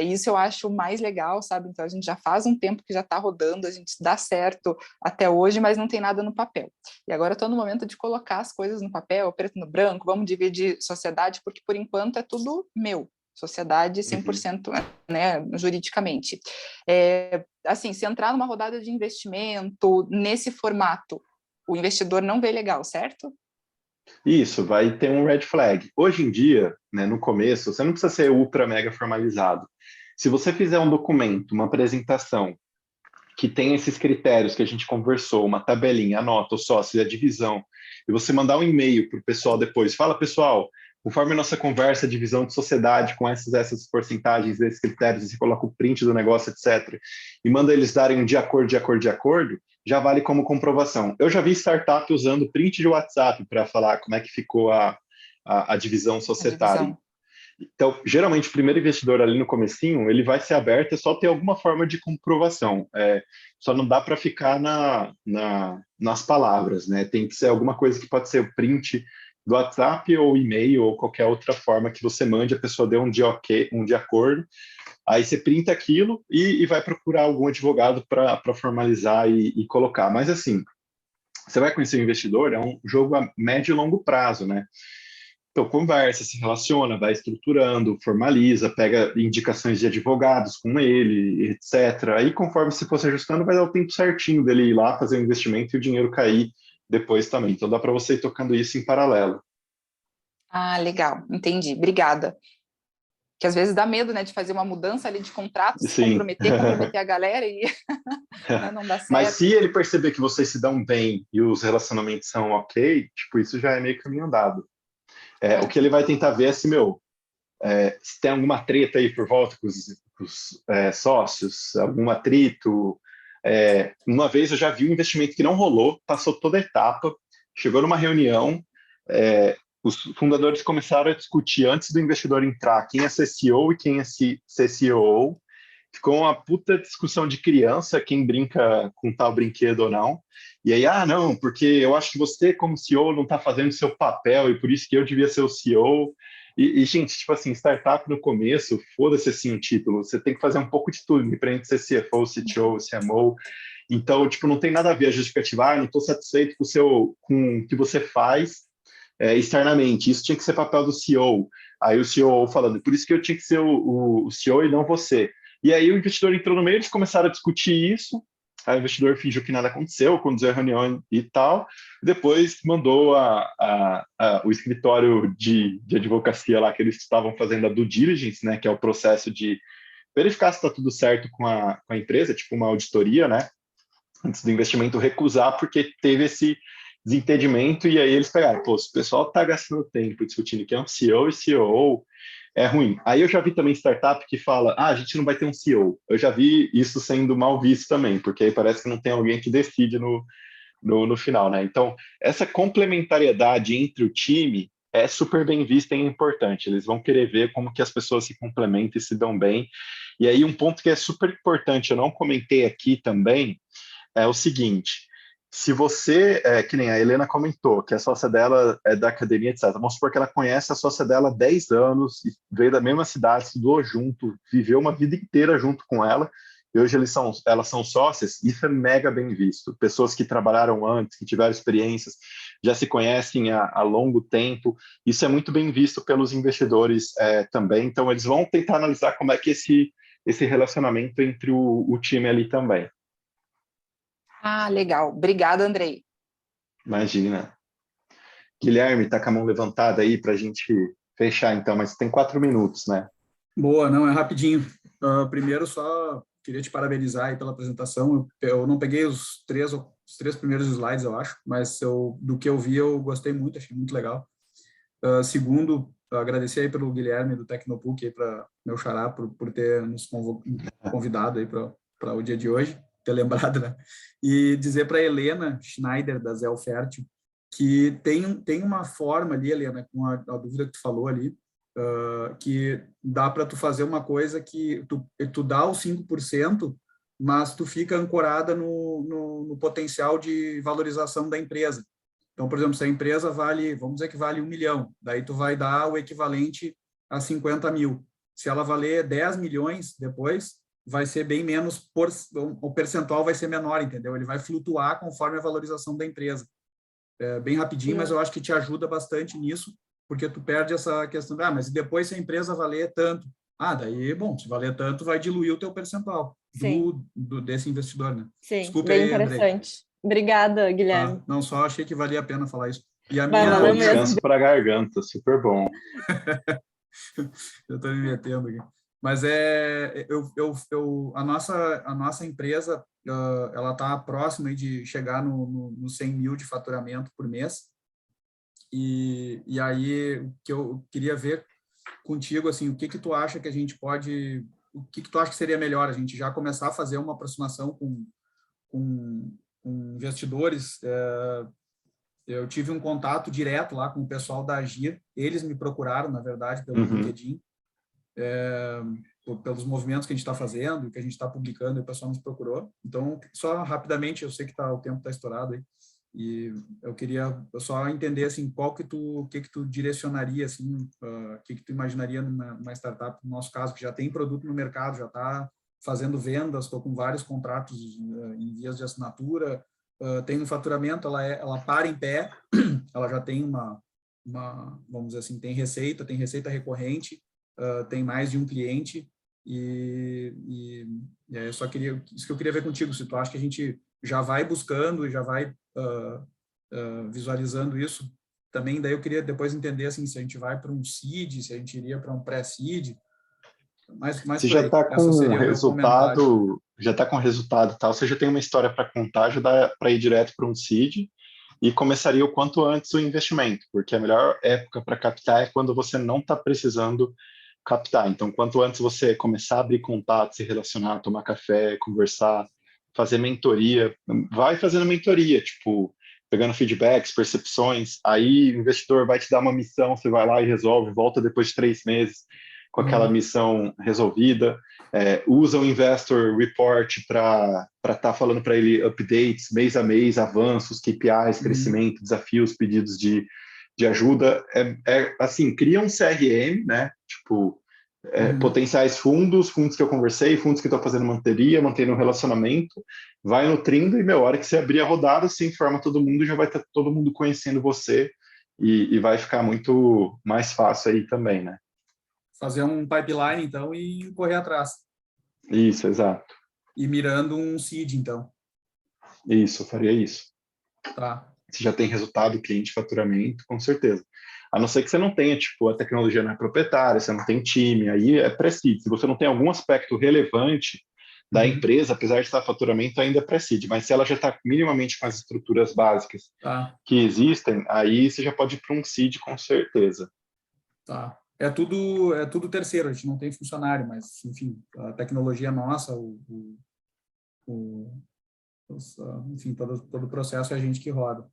isso eu acho mais legal, sabe? Então a gente já faz um tempo que já está rodando, a gente dá certo até hoje, mas não tem nada no papel. E agora eu estou no momento de colocar as coisas no papel, preto no branco, vamos dividir sociedade, porque por enquanto é tudo meu. Sociedade 100%, né, juridicamente. Assim, se entrar numa rodada de investimento nesse formato, o investidor não vê legal, certo? Isso, vai ter um red flag. Hoje em dia, né, no começo, você não precisa ser ultra mega formalizado. Se você fizer um documento, uma apresentação, que tem esses critérios que a gente conversou, uma tabelinha, anota o sócio, a divisão, e você mandar um e-mail para o pessoal depois, fala, pessoal, conforme a nossa conversa, divisão de sociedade com essas porcentagens, esses critérios, você coloca o print do negócio, etc., e manda eles darem um de acordo, já vale como comprovação. Eu já vi startup usando print de WhatsApp para falar como é que ficou a divisão societária. Então, geralmente, o primeiro investidor ali no comecinho, ele vai ser aberto, é só ter alguma forma de comprovação. Só não dá para ficar nas palavras, né? Tem que ser alguma coisa que pode ser o print do WhatsApp ou e-mail ou qualquer outra forma que você mande, a pessoa dê um de ok, um de acordo. Aí você printa aquilo e vai procurar algum advogado para formalizar e colocar. Mas assim, você vai conhecer o investidor, é um jogo a médio e longo prazo, né? Então, conversa, se relaciona, vai estruturando, formaliza, pega indicações de advogados com ele, etc. Aí, conforme se for se ajustando, vai dar o tempo certinho dele ir lá fazer o investimento e o dinheiro cair depois também. Então, dá para você ir tocando isso em paralelo. Ah, legal, entendi. Obrigada. Que às vezes dá medo, né, de fazer uma mudança ali de contrato, se Sim. comprometer a galera e né, não dá Mas certo. se ele perceber que vocês se dão bem e os relacionamentos são ok, tipo, isso já é meio caminho andado. O que ele vai tentar ver é se, se tem alguma treta aí por volta com os sócios, algum atrito. Uma vez eu já vi um investimento que não rolou, passou toda a etapa, chegou numa reunião, os fundadores começaram a discutir antes do investidor entrar quem é ser CEO e quem é ser COO. Ficou uma puta discussão de criança, quem brinca com tal brinquedo ou não. E aí, não, porque eu acho que você, como CEO, não está fazendo o seu papel e por isso que eu devia ser o CEO. Gente, tipo assim, startup no começo, foda-se assim o título, você tem que fazer um pouco de tudo, independente de ser CFO, CTO, CMO. Então, tipo, não tem nada a ver a justificativa, não estou satisfeito com o que você faz externamente, isso tinha que ser papel do CEO. Aí o CEO falando, por isso que eu tinha que ser o CEO e não você. E aí o investidor entrou no meio, eles começaram a discutir isso, aí o investidor fingiu que nada aconteceu, conduziu a reunião e tal, depois mandou o escritório de advocacia lá, que eles estavam fazendo a due diligence, né, que é o processo de verificar se está tudo certo com a empresa, tipo uma auditoria, né, antes do investimento recusar, porque teve esse desentendimento, e aí eles pegaram, pô, se o pessoal está gastando tempo discutindo quem é um CEO e COO, é ruim. Aí eu já vi também startup que fala, a gente não vai ter um CEO. Eu já vi isso sendo mal visto também, porque aí parece que não tem alguém que decide no final, né? Então, essa complementariedade entre o time é super bem vista e importante. Eles vão querer ver como que as pessoas se complementam e se dão bem. E aí um ponto que é super importante, eu não comentei aqui também, é o seguinte, se você, que nem a Helena comentou, que a sócia dela é da academia, etc. Vamos supor que ela conhece a sócia dela há 10 anos, veio da mesma cidade, estudou junto, viveu uma vida inteira junto com ela, e hoje elas são sócias, isso é mega bem visto. Pessoas que trabalharam antes, que tiveram experiências, já se conhecem há longo tempo, isso é muito bem visto pelos investidores também, então eles vão tentar analisar como é que esse relacionamento entre o time ali também. Ah, legal. Obrigada, Andrei. Imagina. Guilherme, tá com a mão levantada aí para a gente fechar, então, mas tem 4 minutos, né? Boa, não, é rapidinho. Primeiro, só queria te parabenizar aí pela apresentação. Eu não peguei os três primeiros slides, eu acho, mas do que eu vi, eu gostei muito, achei muito legal. Segundo, agradecer aí pelo Guilherme do Tecnopuc, aí para meu xará, por ter nos convidado aí para o dia de hoje, ter lembrado, né? E dizer para Helena Schneider, da Zell Fértil, que tem uma forma ali, Helena, com a dúvida que tu falou ali, que dá para tu fazer uma coisa que tu dá os 5%, mas tu fica ancorada no potencial de valorização da empresa. Então, por exemplo, se a empresa vamos dizer que vale 1 milhão, daí tu vai dar o equivalente a 50 mil. Se ela valer 10 milhões depois, vai ser bem menos, o percentual vai ser menor, entendeu? Ele vai flutuar conforme a valorização da empresa. Bem rapidinho, mas eu acho que te ajuda bastante nisso, porque tu perde essa questão, mas depois se a empresa valer tanto, daí, bom, se valer tanto, vai diluir o teu percentual desse investidor, né? Sim, Desculpe bem aí, interessante. Andrei. Obrigada, Guilherme. Não, só achei que valia a pena falar isso. E a Vai minha... valer mesmo. Descanso para a garganta, super bom. Eu estou me metendo aqui. Mas a nossa empresa, ela está próxima de chegar no 100 mil de faturamento por mês. E aí, o que eu queria ver contigo, assim, o que tu acha que a gente pode... O que tu acha que seria melhor? A gente já começar a fazer uma aproximação com investidores. Eu tive um contato direto lá com o pessoal da Agir. Eles me procuraram, na verdade, pelo LinkedIn, pelos movimentos que a gente está fazendo, que a gente está publicando, e o pessoal nos procurou. Então, só rapidamente, eu sei que o tempo está estourado aí, E eu queria só entender assim, o que tu direcionaria, assim, o que tu imaginaria numa startup, no nosso caso, que já tem produto no mercado, já está fazendo vendas, estou com vários contratos em vias de assinatura, tem um faturamento, ela para em pé, ela já tem vamos dizer assim, tem receita recorrente, tem mais de um cliente, e eu só queria, isso que eu queria ver contigo, se tu acha que a gente já vai buscando e já vai visualizando isso, também daí eu queria depois entender assim, se a gente vai para um seed, se a gente iria para um pré-seed, mas Você por já aí. está Essa com seria o meu comentário. resultado, já está com resultado e tal, você já tem uma história para contar, já dá para ir direto para um seed e começaria o quanto antes o investimento, porque a melhor época para captar é quando você não está precisando captar. Então, quanto antes você começar a abrir contato, se relacionar, tomar café, conversar, fazer mentoria, vai fazendo mentoria, tipo, pegando feedbacks, percepções, aí o investidor vai te dar uma missão, você vai lá e resolve, volta depois de 3 meses com aquela missão resolvida, usa o Investor Report para estar falando para ele updates, mês a mês, avanços, KPIs, crescimento, desafios, pedidos de ajuda, assim, cria um CRM, né, tipo, potenciais fundos que eu conversei, fundos que estão fazendo manteria, mantendo um relacionamento, vai nutrindo e, a hora que você abrir a rodada, você informa todo mundo, já vai estar todo mundo conhecendo você e vai ficar muito mais fácil aí também, né? Fazer um pipeline, então, e correr atrás. Isso, exato. E mirando um seed, então. Isso, eu faria isso. Tá. Você já tem resultado, cliente, faturamento, com certeza. A não ser que você não tenha, tipo, a tecnologia não é proprietária, você não tem time, aí é pré-seed. Se você não tem algum aspecto relevante da empresa, apesar de estar faturamento, ainda é pré-seed. Mas se ela já está minimamente com as estruturas básicas que existem, aí você já pode ir para um seed com certeza. Tá. É tudo terceiro, a gente não tem funcionário, mas, enfim, a tecnologia é nossa, enfim, todo o processo é a gente que roda.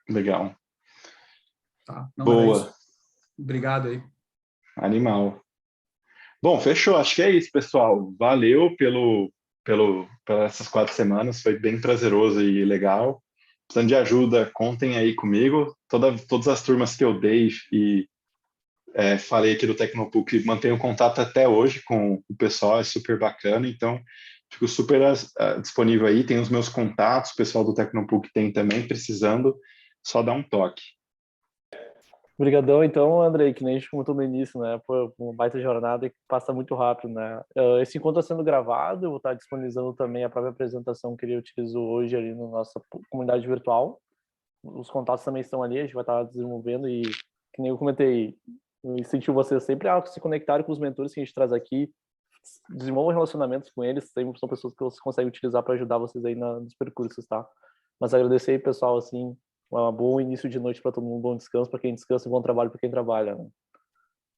Legal. Tá. Não, boa. mas é isso. Obrigado aí. Animal. Bom, fechou. Acho que é isso, pessoal. Valeu pelas essas 4 semanas. Foi bem prazeroso e legal. Precisando de ajuda, contem aí comigo. Todas as turmas que eu dei e falei aqui do Tecnopuc, mantenho contato até hoje com o pessoal, é super bacana. Então, fico super disponível aí. Tem os meus contatos, o pessoal do Tecnopuc tem também, precisando, só dá um toque. Obrigadão, então, Andrei, que nem a gente comentou no início, né? Foi uma baita jornada que passa muito rápido, né? Esse encontro está sendo gravado, eu vou estar disponibilizando também a própria apresentação que ele utilizou hoje ali na nossa comunidade virtual. Os contatos também estão ali, a gente vai estar desenvolvendo e, que nem eu comentei, eu incentivo vocês sempre a se conectarem com os mentores que a gente traz aqui, desenvolvam relacionamentos com eles, são pessoas que você consegue utilizar para ajudar vocês aí nos percursos, tá? Mas agradecer aí, pessoal, assim, um bom início de noite para todo mundo, bom descanso para quem descansa e bom trabalho para quem trabalha, né?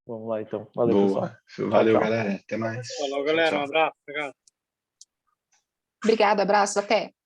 Vamos lá, então. Valeu, Boa. pessoal. Valeu, tchau. galera. Até mais. Falou, galera. Um abraço. Obrigado. Obrigada, abraço, até.